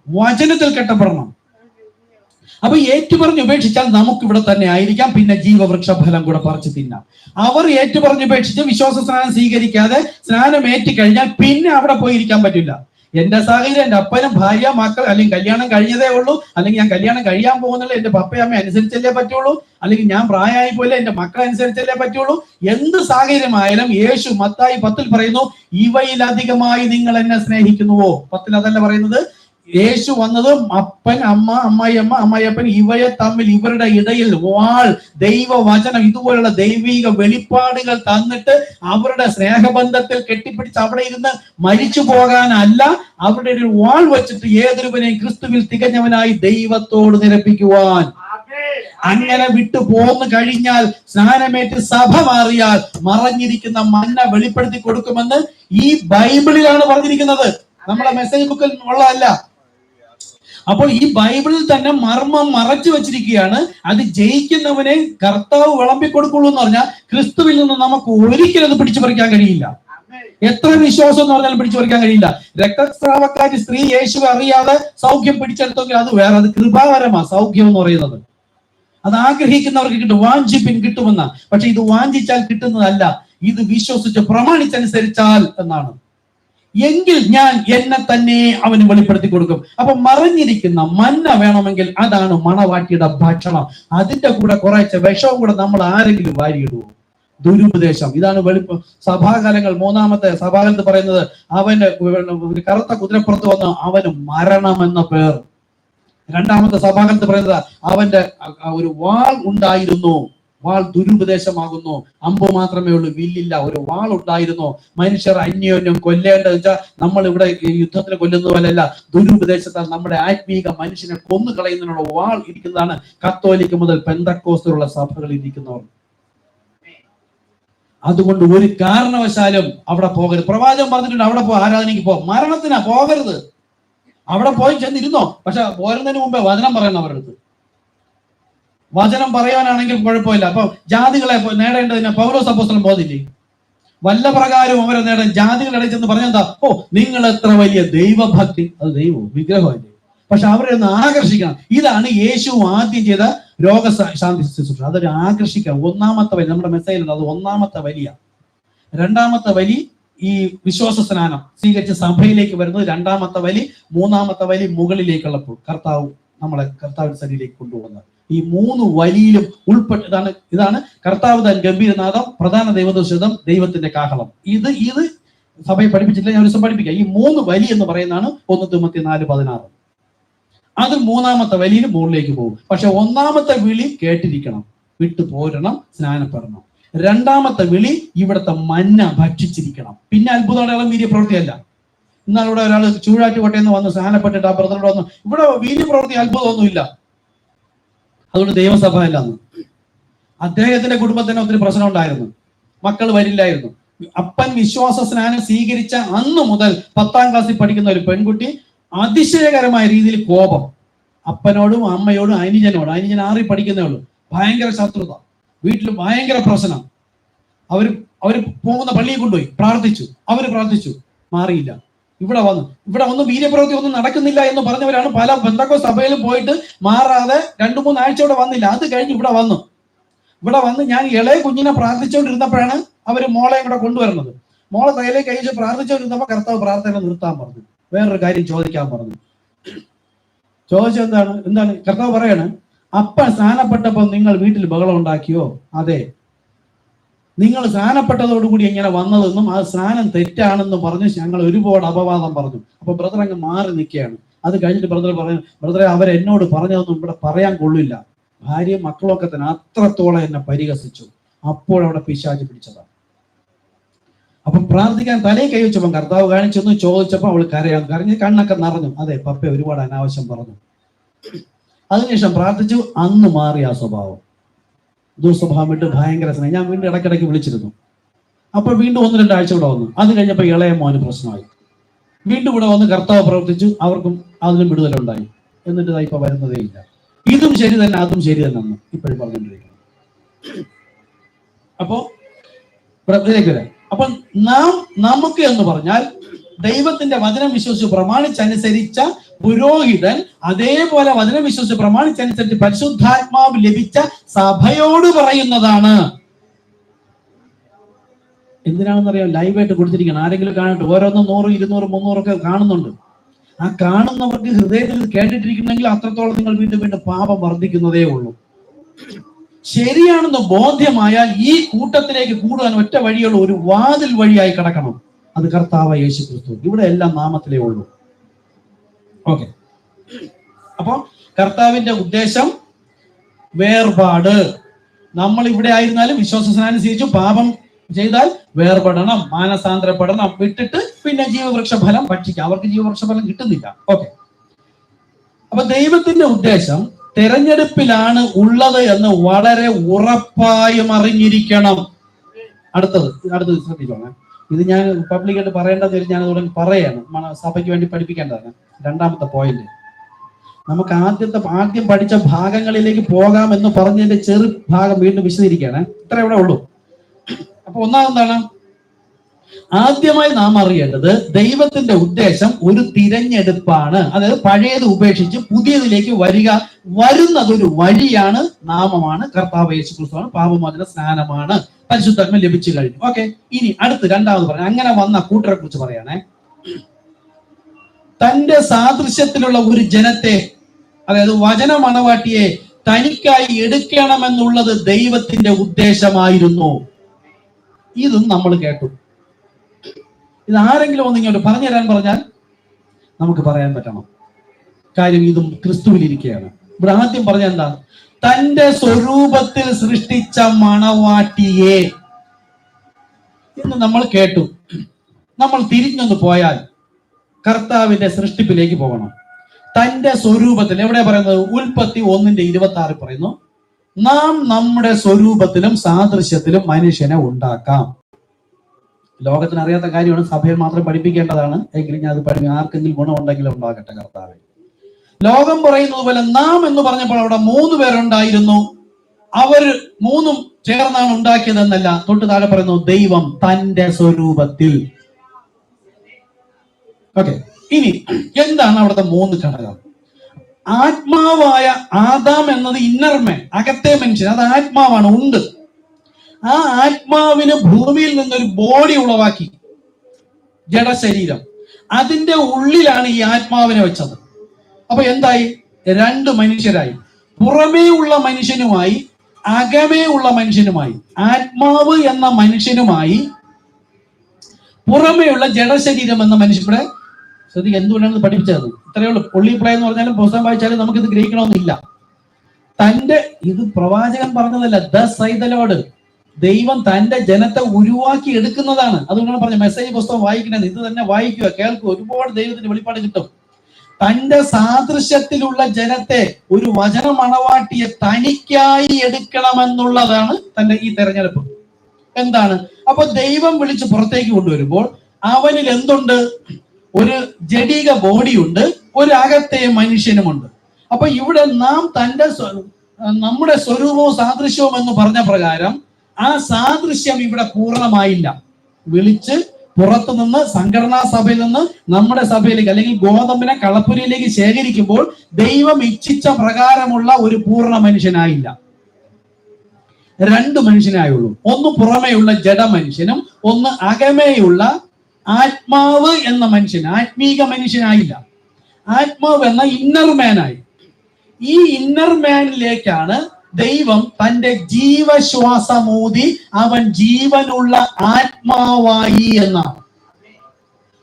വചനത്തിൽ കെട്ടപ്പെടണം. അപ്പൊ ഏറ്റുപറഞ്ഞ് ഉപേക്ഷിച്ചാൽ നമുക്ക് ഇവിടെ തന്നെ ആയിരിക്കാം. പിന്നെ ജീവവൃക്ഷ ഫലം കൂടെ പറിച്ച് തിന്നാം. അവർ ഏറ്റുപറഞ്ഞ് ഉപേക്ഷിച്ച് വിശ്വാസ സ്നാനം സ്വീകരിക്കാതെ സ്നാനം ഏറ്റിക്കഴിഞ്ഞാൽ പിന്നെ അവിടെ പോയിരിക്കാൻ പറ്റില്ല. എന്റെ സാഹചര്യം, എന്റെ അപ്പനും ഭാര്യ മക്കൾ, അല്ലെങ്കിൽ കല്യാണം കഴിഞ്ഞതേ ഉള്ളൂ, അല്ലെങ്കിൽ ഞാൻ കല്യാണം കഴിയാൻ പോകുന്നില്ല, എന്റെ പപ്പയമ്മ അനുസരിച്ചല്ലേ പറ്റുള്ളൂ, അല്ലെങ്കിൽ ഞാൻ പ്രായമായി പോലെ എന്റെ മക്കൾ അനുസരിച്ചല്ലേ പറ്റുള്ളൂ. എന്ത് സാഹചര്യമായാലും യേശു മത്തായി 10 പറയുന്നു, ഇവയിലധികമായി നിങ്ങൾ എന്നെ സ്നേഹിക്കുന്നുവോ? 10 അതല്ല പറയുന്നത്. യേശു വന്നതും അപ്പൻ, അമ്മ, അമ്മായിയമ്മ, അമ്മായിയപ്പൻ ഇവയെ തമ്മിൽ ഇവരുടെ ഇടയിൽ വാൾ, ദൈവവചനം, ഇതുപോലുള്ള ദൈവിക വെളിപ്പാടുകൾ തന്നിട്ട് അവരുടെ സ്നേഹബന്ധത്തിൽ കെട്ടിപ്പിടിച്ച് അവിടെ ഇരുന്ന് മരിച്ചു പോകാനല്ല, അവരുടെ ഒരു വാൾ വെച്ചിട്ട് ഏതൊരുവനെയും ക്രിസ്തുവിൽ തികഞ്ഞവനായി ദൈവത്തോട് നിരപ്പിക്കുവാൻ. അങ്ങനെ വിട്ടു പോന്നു കഴിഞ്ഞാൽ, സ്നാനമേറ്റ് സഭ മാറിയാൽ മറഞ്ഞിരിക്കുന്ന മന്ന വെളിപ്പെടുത്തി കൊടുക്കുമെന്ന് ഈ ബൈബിളിലാണ് പറഞ്ഞിരിക്കുന്നത്, നമ്മളെ മെസ്സേജ് ബുക്കിൽ ഉള്ളതല്ല. അപ്പോൾ ഈ ബൈബിളിൽ തന്നെ മർമ്മം മറച്ചു വെച്ചിരിക്കുകയാണ്. അത് ജയിക്കുന്നവനെ കർത്താവ് വിളമ്പിക്കൊടുക്കുള്ളൂ എന്ന് പറഞ്ഞാൽ ക്രിസ്തുവിൽ നിന്ന് നമുക്ക് ഒരിക്കലും അത് പിടിച്ചു പറിക്കാൻ കഴിയില്ല. എത്ര വിശ്വാസം എന്ന് പറഞ്ഞാലും പിടിച്ചു പറിക്കാൻ കഴിയില്ല. രക്തസ്രാവക്കാരി സ്ത്രീ യേശുവെ അറിയാതെ സൗഖ്യം പിടിച്ചെടുത്തെങ്കിൽ അത് വേറെ, അത് കൃപാകരമാ സൗഖ്യം എന്ന് പറയുന്നത്. അത് ആഗ്രഹിക്കുന്നവർക്ക് കിട്ടും, വാഞ്ചിപ്പിൻ കിട്ടുമെന്ന. പക്ഷെ ഇത് വാഞ്ചിച്ചാൽ കിട്ടുന്നതല്ല, ഇത് വിശ്വസിച്ച് പ്രമാണിച്ചനുസരിച്ചാൽ എന്നാണ്. എങ്കിൽ ഞാൻ എന്നെ തന്നെ അവന് വെളിപ്പെടുത്തി കൊടുക്കും. അപ്പൊ മറിഞ്ഞിരിക്കുന്ന മന്ന വേണമെങ്കിൽ അതാണ് മണവാട്ടിയുടെ ഭക്ഷണം. അതിന്റെ കൂടെ കുറച്ച് വിഷവും കൂടെ നമ്മൾ ആരെങ്കിലും വാരിയിടുവോ? ദുരുപദേശം. ഇതാണ് സഭാകാലങ്ങൾ. 3-ാമത്തെ സഭാകാലത്ത് പറയുന്നത്, അവന് ഒരു കറുത്ത കുതിരപ്പുറത്ത് വന്ന് അവന് മരണം എന്ന പേർ. 2-ാമത്തെ സഭാകാലത്ത് പറയുന്നത്, അവന്റെ ഒരു വാൾ ഉണ്ടായിരുന്നു. വാൾ ദുരുപദേശമാകുന്നു. അമ്പ് മാത്രമേ ഉള്ളൂ, വില്ലില്ല. ഒരു വാൾ ഉണ്ടായിരുന്നു. മനുഷ്യർ അന്യോന്യം കൊല്ലേണ്ടത് വെച്ചാൽ നമ്മൾ ഇവിടെ യുദ്ധത്തിന് കൊല്ലുന്ന പോലെയല്ല, ദുരുപദേശത്താൽ നമ്മുടെ ആത്മീക മനുഷ്യനെ കൊന്നു കളയുന്നതിനുള്ള വാൾ ഇരിക്കുന്നതാണ് കത്തോലിക്ക മുതൽ പെന്തക്കോസ്തിലുള്ള സഭകളിൽ ഇരിക്കുന്നവർ. അതുകൊണ്ട് ഒരു കാരണവശാലും അവിടെ പോകരുത്. പ്രവാചകൻ പറഞ്ഞിട്ടുണ്ട്, അവിടെ ആരാധനയ്ക്ക് മരണത്തിനാ പോകരുത്. അവിടെ പോയി ചെന്നിരുന്നോ, പക്ഷെ പോരുന്നതിന് മുമ്പേ വചനം പറയണം അവരുടെ അടുത്ത്. വചനം പറയാനാണെങ്കിൽ കുഴപ്പമില്ല. അപ്പൊ ജാതികളെ നേടേണ്ടതിന് പൗലോസ് അപ്പോസ്തലൻ ബോധില്ലേ? വല്ല പ്രകാരവും അവരെ നേടാൻ ജാതികളുടെ ഇടയിൽ ചെന്ന് പറഞ്ഞെന്താ, ഓ നിങ്ങൾ എത്ര വലിയ ദൈവഭക്തി, അത് ദൈവവും വിഗ്രഹമല്ലേ. പക്ഷെ അവരെ ഒന്ന് ആകർഷിക്കണം. ഇതാണ് യേശു ആദ്യം ചെയ്ത രോഗശാന്തി ശുശ്രൂഷ. അതൊരു ആകർഷിക്കാം. 1-ാമത്തെ വലി നമ്മുടെ മെസ്സേജിലുണ്ട്, അത് 1-ാമത്തെ വലിയ. 2-ാമത്തെ വലി ഈ വിശ്വാസ സ്നാനം സ്വീകരിച്ച് സഭയിലേക്ക് വരുന്നത് 2-ാമത്തെ വലി. 3-ാമത്തെ വലി മുകളിലേക്കുള്ളപ്പോൾ കർത്താവ് നമ്മളെ കർത്താവിന്റെ സന്നിധിയിലേക്ക് കൊണ്ടുപോകുന്നത്. ഈ 3 വലിയിലും ഇതാണ് കർത്താവ് താൻ ഗംഭീരനാഥം, പ്രധാന ദൈവദൂഷണം, ദൈവത്തിന്റെ കാഹളം. ഇത് സഭയെ പഠിപ്പിച്ചില്ല, ഞാൻ ഒരു ദിവസം പഠിപ്പിക്കാം. ഈ 3 വലി എന്ന് പറയുന്നതാണ് 1 തിമോത്തി 4:16. അത് 3-ാമത്തെ വലിയിൽ മുകളിലേക്ക് പോകും. പക്ഷെ 1-ാമത്തെ വിളി കേട്ടിരിക്കണം, വിട്ടു പോരണം, സ്നാനപ്പെടണം. 2-ാമത്തെ വിളി ഇവിടുത്തെ മന്ന ഭക്ഷിച്ചിരിക്കണം. പിന്നെ അത്ഭുതം വീര്യപ്രവൃത്തിയല്ല. എന്നാൽ ഇവിടെ ഒരാൾ ചൂഴാറ്റുകോട്ടയിൽ നിന്ന് വന്ന് സ്നാനപ്പെട്ടിട്ട് ആ ബ്രദറിനോട് വന്നു, ഇവിടെ വീര്യപ്രവൃത്തി അത്ഭുതമൊന്നുമില്ല, അതുകൊണ്ട് ദൈവസഭ അല്ലെന്ന്. അദ്ദേഹത്തിന്റെ കുടുംബത്തിന് ഒത്തിരി പ്രശ്നം ഉണ്ടായിരുന്നു, മക്കൾ വരില്ലായിരുന്നു. അപ്പൻ വിശ്വാസ സ്നാനം സ്വീകരിച്ച അന്ന് മുതൽ 10-ാം ക്ലാസ്സിൽ പഠിക്കുന്ന ഒരു പെൺകുട്ടി അതിശയകരമായ രീതിയിൽ കോപം അപ്പനോടും അമ്മയോടും അനുജനോടും. അനുജൻ 6-ൽ പഠിക്കുന്നേ ഉള്ളൂ. ഭയങ്കര ശത്രുത, വീട്ടിൽ ഭയങ്കര പ്രശ്നം. അവര് പോകുന്ന പള്ളിയിൽ കൊണ്ടുപോയി പ്രാർത്ഥിച്ചു, മാറിയില്ല. ഇവിടെ വന്ന് വീര്യപ്രവൃത്തി ഒന്നും നടക്കുന്നില്ല എന്ന് പറഞ്ഞവരാണ്. പല പെന്തക്കോസ്ത് സഭയിലും പോയിട്ട് മാറാതെ 2-3 ആഴ്ച ഇവിടെ വന്നില്ല. അത് കഴിഞ്ഞ് ഇവിടെ വന്ന് ഞാൻ ഇളയ കുഞ്ഞിനെ പ്രാർത്ഥിച്ചുകൊണ്ടിരുന്നപ്പോഴാണ് അവര് മോളെയും കൂടെ കൊണ്ടുവരുന്നത്. മോളെ തലയിലേക്ക് അയച്ച് പ്രാർത്ഥിച്ചുകൊണ്ടിരുന്നപ്പോ കർത്താവ് പ്രാർത്ഥന നിർത്താൻ പറഞ്ഞു, വേറൊരു കാര്യം ചോദിക്കാൻ പറഞ്ഞു. എന്താണ് കർത്താവ് പറയാണ്, അപ്പൻ സ്നാനപ്പെട്ടപ്പോ നിങ്ങൾ വീട്ടിൽ ബഹളം ഉണ്ടാക്കിയോ? അതെ, നിങ്ങൾ സ്നാനപ്പെട്ടതോടുകൂടി ഇങ്ങനെ വന്നതെന്നും ആ സ്നാനം തെറ്റാണെന്നും പറഞ്ഞ് ഞങ്ങൾ ഒരുപാട് അപവാദം പറഞ്ഞു. അപ്പൊ ബ്രദർ അങ്ങ് മാറി നിൽക്കുകയാണ്. അത് കഴിഞ്ഞിട്ട് ബ്രദർ പറഞ്ഞു, ബ്രദറെ അവരെന്നോട് പറഞ്ഞതൊന്നും ഇവിടെ പറയാൻ കൊള്ളില്ല, ഭാര്യയും മക്കളൊക്കെ തന്നെ അത്രത്തോളം എന്നെ പരിഹസിച്ചു. അപ്പോഴവിടെ പിശാച് പിടിച്ചതാണ്. അപ്പൊ പ്രാർത്ഥിക്കാൻ തലയിൽ കൈ വെച്ചപ്പോ കർത്താവ് കാണിച്ചെന്ന് ചോദിച്ചപ്പോ അവൾ കരഞ്ഞ് കണ്ണൊക്കെ നിറഞ്ഞു. അതെ, പപ്പ ഒരുപാട് അനാവശ്യം പറഞ്ഞു. അതിനുശേഷം പ്രാർത്ഥിച്ചു, അന്ന് മാറി ആ സ്വഭാവം. ദുസ്വഭാവം വിട്ട് ഭയങ്കര സ്നേഹം. ഞാൻ വീണ്ടും ഇടയ്ക്കിടയ്ക്ക് വിളിച്ചിരുന്നു. അപ്പൊ വീണ്ടും 1-2 ആഴ്ച ഇവിടെ വന്നു. അത് കഴിഞ്ഞപ്പോ ഇളയ മോന് പ്രശ്നമായി. വീണ്ടും ഇവിടെ വന്ന് കർത്താവ് പ്രവർത്തിച്ചു, അവർക്കും അതിലും വിടുതലുണ്ടായി. എന്നിട്ട് ഇപ്പൊ വരുന്നതേ ഇല്ല. ഇതും ശരി തന്നെ, അതും ശരി തന്നെ എന്ന് ഇപ്പോഴും പറഞ്ഞുകൊണ്ടിരിക്കുന്നു. അപ്പോ ഇതിലേക്ക് വരാം. അപ്പൊ നമുക്ക് എന്ന് പറഞ്ഞാൽ ദൈവത്തിന്റെ വചനം വിശ്വസിച്ച് പ്രമാണിച്ചനുസരിച്ച പുരോഹിതൻ, അതേപോലെ വചനം വിശ്വസിച്ച് പ്രമാണിച്ചനുസരിച്ച് പരിശുദ്ധാത്മാവ് ലഭിച്ച സഭയോട് പറയുന്നതാണ്. എന്തിനാണെന്നറിയാം, ലൈവായിട്ട് കൊടുത്തിരിക്കണം. ആരെങ്കിലും കാണട്ടെ. ഓരോന്നും 100, 200, 300 ഒക്കെ കാണുന്നുണ്ട്. ആ കാണുന്നവർക്ക് ഹൃദയത്തിൽ കേട്ടിട്ടിരിക്കുന്നെങ്കിൽ അത്രത്തോളം നിങ്ങൾ വീണ്ടും വീണ്ടും പാപം വർദ്ധിക്കുന്നതേ ഉള്ളൂ. ശരിയാണെന്ന് ബോധ്യമായാൽ ഈ കൂട്ടത്തിലേക്ക് കൂടുവാൻ ഒറ്റ വഴിയുള്ള ഒരു വാതിൽ വഴിയായി കടക്കണം. അത് കർത്താവ് യേശു ക്രിസ്തു. ഇവിടെ എല്ലാം നാമത്തിലേ ഉള്ളൂ. ഓക്കെ. അപ്പൊ കർത്താവിന്റെ ഉദ്ദേശം വേർപാട്. നമ്മൾ ഇവിടെ ആയിരുന്നാലും വിശ്വാസത്തിനനുസരിച്ച് പാപം ചെയ്താൽ വേർപെടണം, മാനസാന്തരപ്പെടണം, വിട്ടിട്ട് പിന്നെ ജീവവൃക്ഷ ഫലം ഭക്ഷിക്കാം. അവർക്ക് ജീവവൃക്ഷ ഫലം കിട്ടുന്നില്ല. ഓക്കെ. അപ്പൊ ദൈവത്തിന്റെ ഉദ്ദേശം തെരഞ്ഞെടുപ്പിലാണ് ഉള്ളത് എന്ന് വളരെ ഉറപ്പായും അറിഞ്ഞിരിക്കണം. അടുത്തത് ശ്രദ്ധിച്ചോളാം. ഇത് ഞാൻ പബ്ലിക്കായിട്ട് പറയേണ്ടത് ഞാൻ തുടങ്ങി പറയാണ്, സഭയ്ക്ക് വേണ്ടി പഠിപ്പിക്കേണ്ടതാണ്. രണ്ടാമത്തെ പോയിന്റ്, നമുക്ക് ആദ്യം പഠിച്ച ഭാഗങ്ങളിലേക്ക് പോകാം എന്ന് പറഞ്ഞതിന്റെ ചെറു ഭാഗം വീണ്ടും വിശദീകരിക്കുകയാണ്. ഇത്ര ഇവിടെ ഉള്ളൂ. അപ്പൊ ഒന്നാമതാണ്, ആദ്യമായി നാം അറിയേണ്ടത് ദൈവത്തിന്റെ ഉദ്ദേശം ഒരു തിരഞ്ഞെടുപ്പാണ്. അതായത് പഴയത് ഉപേക്ഷിച്ച് പുതിയതിലേക്ക് വരുന്നതൊരു വഴിയാണ്, നാമമാണ്, കർത്താവ് യേശു ക്രിസ്തുവാണ്, പാപമോചന സ്നാനമാണ്, പരിശുദ്ധാത്മ ലഭിച്ചു കഴിഞ്ഞു. ഓക്കെ. ഇനി അടുത്ത് രണ്ടാമത് പറയാം. അങ്ങനെ വന്ന കൂട്ടരെ കുറിച്ച് പറയാണേ. തന്റെ സാദൃശ്യത്തിലുള്ള ഒരു ജനത്തെ, അതായത് വചന മണവാട്ടിയെ തനിക്കായി എടുക്കണമെന്നുള്ളത് ദൈവത്തിന്റെ ഉദ്ദേശമായിരുന്നു. ഇതും നമ്മൾ കേട്ടു. ഇത് ആരെങ്കിലും ഒന്ന് ഇങ്ങോട്ട് പറഞ്ഞു തരാൻ പറഞ്ഞാൽ നമുക്ക് പറയാൻ പറ്റണം. കാര്യം ഇതും ക്രിസ്തുവിലിരിക്കുകയാണ്. ഇവിടെ ആദ്യം പറഞ്ഞ എന്താ? തന്റെ സ്വരൂപത്തിൽ സൃഷ്ടിച്ച മണവാട്ടിയെ എന്ന് നമ്മൾ കേട്ടു. നമ്മൾ തിരിഞ്ഞൊന്ന് പോയാൽ കർത്താവിന്റെ സൃഷ്ടിപ്പിലേക്ക് പോകണം. തന്റെ സ്വരൂപത്തിൽ എവിടെ പറയുന്നത്? ഉൽപ്പത്തി 1:26 പറയുന്നു, നാം നമ്മുടെ സ്വരൂപത്തിലും സാദൃശ്യത്തിലും മനുഷ്യനെ ഉണ്ടാക്കാം. ലോകത്തിന് അറിയാത്ത കാര്യമാണ്, സഭയിൽ മാത്രം പഠിപ്പിക്കേണ്ടതാണ്. എങ്കിലും ഞാൻ അത് ആർക്കെങ്കിലും ഗുണമുണ്ടെങ്കിലും ഉണ്ടാകട്ടെ കർത്താവേ. ലോകം പറയുന്നത് പോലെ നാം എന്ന് പറഞ്ഞപ്പോൾ അവിടെ 3 പേരുണ്ടായിരുന്നു. അവർ 3 ചേർന്നാണ് ഉണ്ടാക്കിയതെന്നല്ല. തൊട്ട് താഴെ പറയുന്നു, ദൈവം തന്റെ സ്വരൂപത്തിൽ. ഓക്കെ. ഇനി എന്താണ് അവിടുത്തെ 3 ഘടകം? ആത്മാവായ ആദാം എന്നത് ഇന്നർമൻ, അകത്തെ മനുഷ്യൻ, അത് ആത്മാവാണ്, ഉണ്ട്. ആ ആത്മാവിന് ഭൂമിയിൽ നിന്നൊരു ബോഡി ഉളവാക്കി, ജഡശരീരം. അതിന്റെ ഉള്ളിലാണ് ഈ ആത്മാവിനെ വെച്ചത്. അപ്പൊ എന്തായി? 2 മനുഷ്യരായി. പുറമേ ഉള്ള മനുഷ്യനുമായി അകമേ ഉള്ള മനുഷ്യനുമായി. ആത്മാവ് എന്ന മനുഷ്യനുമായി പുറമേയുള്ള ജഡശരീരം എന്ന മനുഷ്യരുടെ. ശ്രദ്ധിക്കുക, എന്തുകൊണ്ടാണ് പഠിപ്പിച്ചത്? ഇത്രയേ ഉള്ളൂ. പൊള്ളിപ്ലേ എന്ന് പറഞ്ഞാലും പുസ്തകം വായിച്ചാലും നമുക്ക് ഇത് ഗ്രഹിക്കണമെന്നില്ല. ഇത് പ്രവാചകൻ പറഞ്ഞതല്ല. Thus saith the Lord. ദൈവം തന്റെ ജനത്തെ ഉരുവാക്കി എടുക്കുന്നതാണ്. അതുകൊണ്ടാണ് പറഞ്ഞ മെസ്സേജ് പുസ്തകം വായിക്കുന്നത്. ഇത് തന്നെ വായിക്കുക, കേൾക്കുക, ഒരുപാട് ദൈവത്തിന്റെ വെളിപ്പാട് കിട്ടും. തന്റെ സാദൃശ്യത്തിലുള്ള ജനത്തെ, ഒരു വചന മണവാട്ടിയെ തനിക്കായി എടുക്കണമെന്നുള്ളതാണ് തന്റെ ഈ തെരഞ്ഞെടുപ്പ്. എന്താണ്? അപ്പൊ ദൈവം വിളിച്ച് പുറത്തേക്ക് കൊണ്ടുവരുമ്പോൾ അവനിൽ എന്തുണ്ട്? ഒരു ജഡിക ബോഡിയുണ്ട്, ഒരു അകത്തെ മനുഷ്യനുമുണ്ട്. അപ്പൊ ഇവിടെ നാം നമ്മുടെ സ്വരൂപവും സാദൃശ്യവും എന്ന് പറഞ്ഞ പ്രകാരം ആ സാദൃശ്യം ഇവിടെ പൂർണ്ണമായില്ല. വിളിച്ച് പുറത്തു നിന്ന്, സംഘടനാ സഭയിൽ നിന്ന് നമ്മുടെ സഭയിലേക്ക് അല്ലെങ്കിൽ ഗോതമ്പിനെ കളപ്പുരയിലേക്ക് ശേഖരിക്കുമ്പോൾ ദൈവം ഇച്ഛിച്ച പ്രകാരമുള്ള ഒരു പൂർണ്ണ മനുഷ്യനായില്ല. 2 മനുഷ്യനായുള്ളൂ. ഒന്ന് പുറമേയുള്ള ജഡ മനുഷ്യനും ഒന്ന് അകമേയുള്ള ആത്മാവ് എന്ന മനുഷ്യൻ. ആത്മീക മനുഷ്യനായില്ല. ആത്മാവ് എന്ന ഇന്നർ മാനായി. ഈ ഇന്നർ മാനിലേക്കാണ് ദൈവം തന്റെ ജീവശ്വാസമൂതി അവൻ ജീവനുള്ള ആത്മാവായി എന്നാണ്.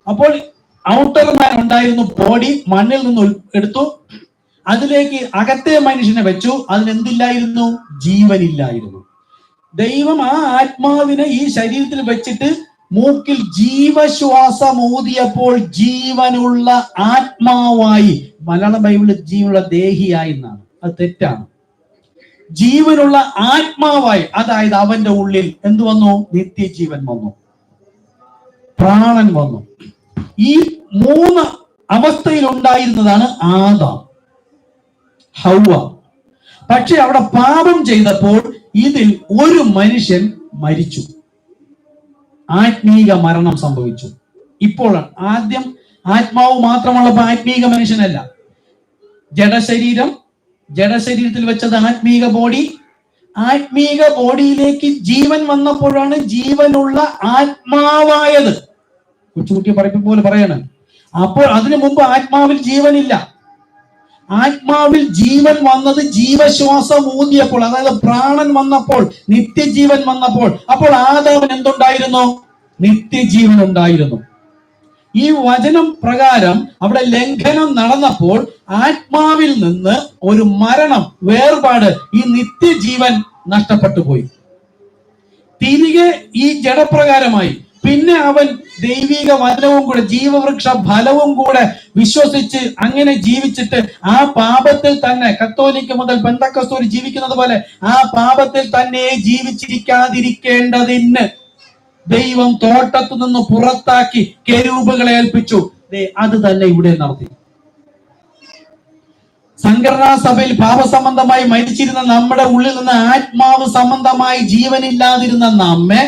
അപ്പോൾ ഔട്ടർ മാൻ ഉണ്ടായിരുന്നു, ബോഡി മണ്ണിൽ നിന്ന് എടുത്തു, അതിലേക്ക് അകത്തെ മനുഷ്യനെ വെച്ചു. അതിനെന്തില്ലായിരുന്നു? ജീവനില്ലായിരുന്നു. ദൈവം ആ ആത്മാവിനെ ഈ ശരീരത്തിൽ വെച്ചിട്ട് മൂക്കിൽ ജീവശ്വാസം ഊതിയപ്പോൾ ജീവനുള്ള ആത്മാവായി. മലയാളം ബൈബിളിൽ ജീവനുള്ള ദേഹിയായി എന്നാണ്. അത് തെറ്റാണ്. ജീവനുള്ള ആത്മാവായി. അതായത് അവന്റെ ഉള്ളിൽ എന്തു വന്നു? നിത്യജീവൻ വന്നു, പ്രാണൻ വന്നു. ഈ 3 അവസ്ഥയിൽ ഉണ്ടായിരുന്നതാണ് ആദാം, ഹൗവ. പക്ഷെ അവിടെ പാപം ചെയ്തപ്പോൾ ഇതിൽ ഒരു മനുഷ്യൻ മരിച്ചു, ആത്മീക മരണം സംഭവിച്ചു. ഇപ്പോഴാണ് ആദ്യം ആത്മാവ് മാത്രമുള്ളപ്പോൾ ആത്മീക മനുഷ്യനല്ല. ജഡശരീരത്തിൽ വെച്ചത് ആത്മീക ബോഡി, ആത്മീക ബോഡിയിലേക്ക് ജീവൻ വന്നപ്പോഴാണ് ജീവനുള്ള ആത്മാവായത്. കൊച്ചുകുട്ടിയെ പറയുമ്പോൾ പോലെ പറയണം. അപ്പോൾ അതിനു മുമ്പ് ആത്മാവിൽ ജീവനില്ല. ആത്മാവിൽ ജീവൻ വന്നത് ജീവശ്വാസം ഊതിയപ്പോൾ, അതായത് പ്രാണൻ വന്നപ്പോൾ, നിത്യജീവൻ വന്നപ്പോൾ. അപ്പോൾ ആദാമിന് എന്തുണ്ടായിരുന്നു? നിത്യജീവൻ ഉണ്ടായിരുന്നു. ഈ വചനം പ്രകാരം അവിടെ ലംഘനം നടന്നപ്പോൾ ആത്മാവിൽ നിന്ന് ഒരു മരണം, വേർപാട്, ഈ നിത്യജീവൻ നഷ്ടപ്പെട്ടു പോയി. തിരികെ ഈ ജഡപ്രകാരമായി. പിന്നെ അവൻ ദൈവിക വചനവും കൂടെ, ജീവവൃക്ഷ ഫലവും കൂടെ വിശ്വസിച്ച് അങ്ങനെ ജീവിച്ചിട്ട് ആ പാപത്തിൽ തന്നെ, കത്തോലിക്ക മുതൽ പെന്തക്കോസ്ത് വരെ ജീവിക്കുന്നത് പോലെ ആ പാപത്തിൽ തന്നെ ജീവിച്ചിരിക്കാതിരിക്കേണ്ടതിന് ദൈവം തോട്ടത്തു നിന്ന് പുറത്താക്കി കെരൂബുകളെ ഏൽപ്പിച്ചു. അത് തന്നെ ഇവിടെ നടത്തി. സംഘടനാ സഭയിൽ പാപസംബന്ധമായി മരിച്ചിരുന്ന നമ്മുടെ ഉള്ളിൽ നിന്ന് ആത്മാവ് സംബന്ധമായി ജീവനില്ലാതിരുന്ന നമ്മെ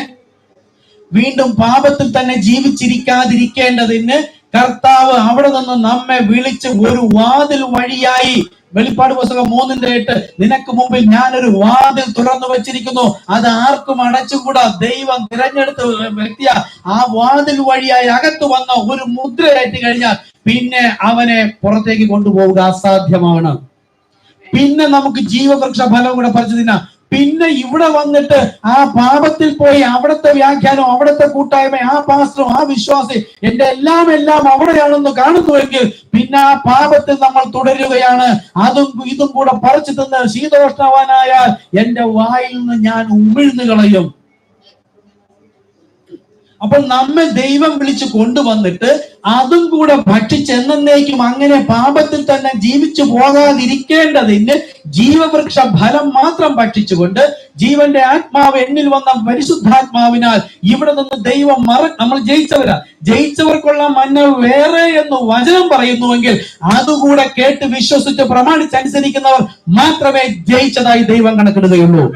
വീണ്ടും പാപത്തിൽ തന്നെ ജീവിച്ചിരിക്കാതിരിക്കേണ്ടതിന് കർത്താവ് അവിടെ നിന്ന് നമ്മെ വിളിച്ച് ഒരു വാതിൽ വഴിയായി, വെളിപ്പാട് പുസ്തകം 3:8, നിനക്ക് മുമ്പിൽ ഞാനൊരു വാതിൽ തുറന്നു വെച്ചിരിക്കുന്നു, അത് ആർക്കും അടച്ചുകൂടാ. ദൈവം തിരഞ്ഞെടുത്ത വ്യക്തിയ ആ വാതിൽ വഴിയായി അകത്ത് വന്ന ഒരു മുദ്രയേറ്റ് കഴിഞ്ഞാൽ പിന്നെ അവനെ പുറത്തേക്ക് കൊണ്ടുപോവുക അസാധ്യമാണ്. പിന്നെ നമുക്ക് ജീവവൃക്ഷ ഫലം കൂടെ പറിച്ചു തിന്നാം. പിന്നെ ഇവിടെ വന്നിട്ട് ആ പാപത്തിൽ പോയി അവിടുത്തെ വ്യാഖ്യാനം, അവിടുത്തെ കൂട്ടായ്മ, ആ പാസ്റ്ററും ആ വിശ്വാസി എന്റെ എല്ലാം അവിടെയാണെന്ന് കാണുന്നുവെങ്കിൽ പിന്നെ ആ പാപത്തിൽ നമ്മൾ തുടരുകയാണ്. അതും ഇതും കൂടെ പറിച്ചു തിന്ന് ശീതോഷ്ണവാനായാൽ എന്റെ വായിൽ നിന്ന് ഞാൻ ഉമിഴ്ന്നു കളയും. അപ്പോൾ നമ്മെ ദൈവം വിളിച്ച് കൊണ്ടുവന്നിട്ട് അതും കൂടെ ഭക്ഷിച്ചെന്നേക്കും അങ്ങനെ പാപത്തിൽ തന്നെ ജീവിച്ചു പോകാതിരിക്കേണ്ടതിന് ജീവവൃക്ഷ ഫലം മാത്രം ഭക്ഷിച്ചുകൊണ്ട് ജീവന്റെ ആത്മാവ് എന്നിൽ വന്ന പരിശുദ്ധാത്മാവിനാൽ ഇവിടെ നിന്ന് ദൈവം നമ്മൾ ജയിച്ചവർക്കുള്ള മന്ന വേറെ എന്ന് വചനം പറയുന്നുവെങ്കിൽ അതുകൂടെ കേട്ട് വിശ്വസിച്ച് പ്രമാണിച്ചനുസരിക്കുന്നവർ മാത്രമേ ജയിച്ചതായി ദൈവം കണക്കിടുകയുള്ളൂ.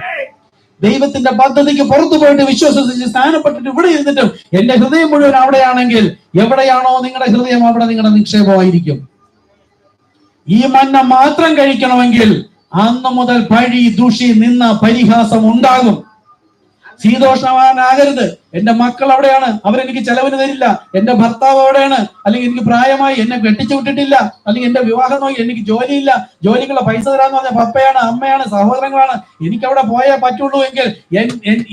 ദൈവത്തിന്റെ പദ്ധതിക്ക് പുറത്തു പോയിട്ട് വിശ്വസിച്ച് സ്ഥാനപ്പെട്ടിട്ട് ഇവിടെ ഇരുന്നിട്ടും എന്റെ ഹൃദയം മുഴുവൻ അവിടെയാണെങ്കിൽ, എവിടെയാണോ നിങ്ങളുടെ ഹൃദയം അവിടെ നിങ്ങളുടെ നിക്ഷേപമായിരിക്കും. ഈ മന്ന മാത്രം കഴിക്കണമെങ്കിൽ അന്ന് മുതൽ പഴി, ദുഷി, നിന്ന, പരിഹാസം ഉണ്ടാകും. ശീതോഷ്ണവാനാകരുത്. എന്റെ മക്കൾ അവിടെയാണ്, അവരെനിക്ക് ചെലവിന് തരില്ല. എന്റെ ഭർത്താവ് അവിടെയാണ്, അല്ലെങ്കിൽ എനിക്ക് പ്രായമായി എന്നെ കെട്ടിച്ചു വിട്ടിട്ടില്ല, അല്ലെങ്കിൽ എന്റെ വിവാഹം നോക്കി എനിക്ക് ജോലിയില്ല, ജോലിക്കുള്ള പൈസ തരാന്ന് പറഞ്ഞ പപ്പയാണ്, അമ്മയാണ്, സഹോദരങ്ങളാണ്, എനിക്ക് അവിടെ പോയേ പറ്റുള്ളൂ എങ്കിൽ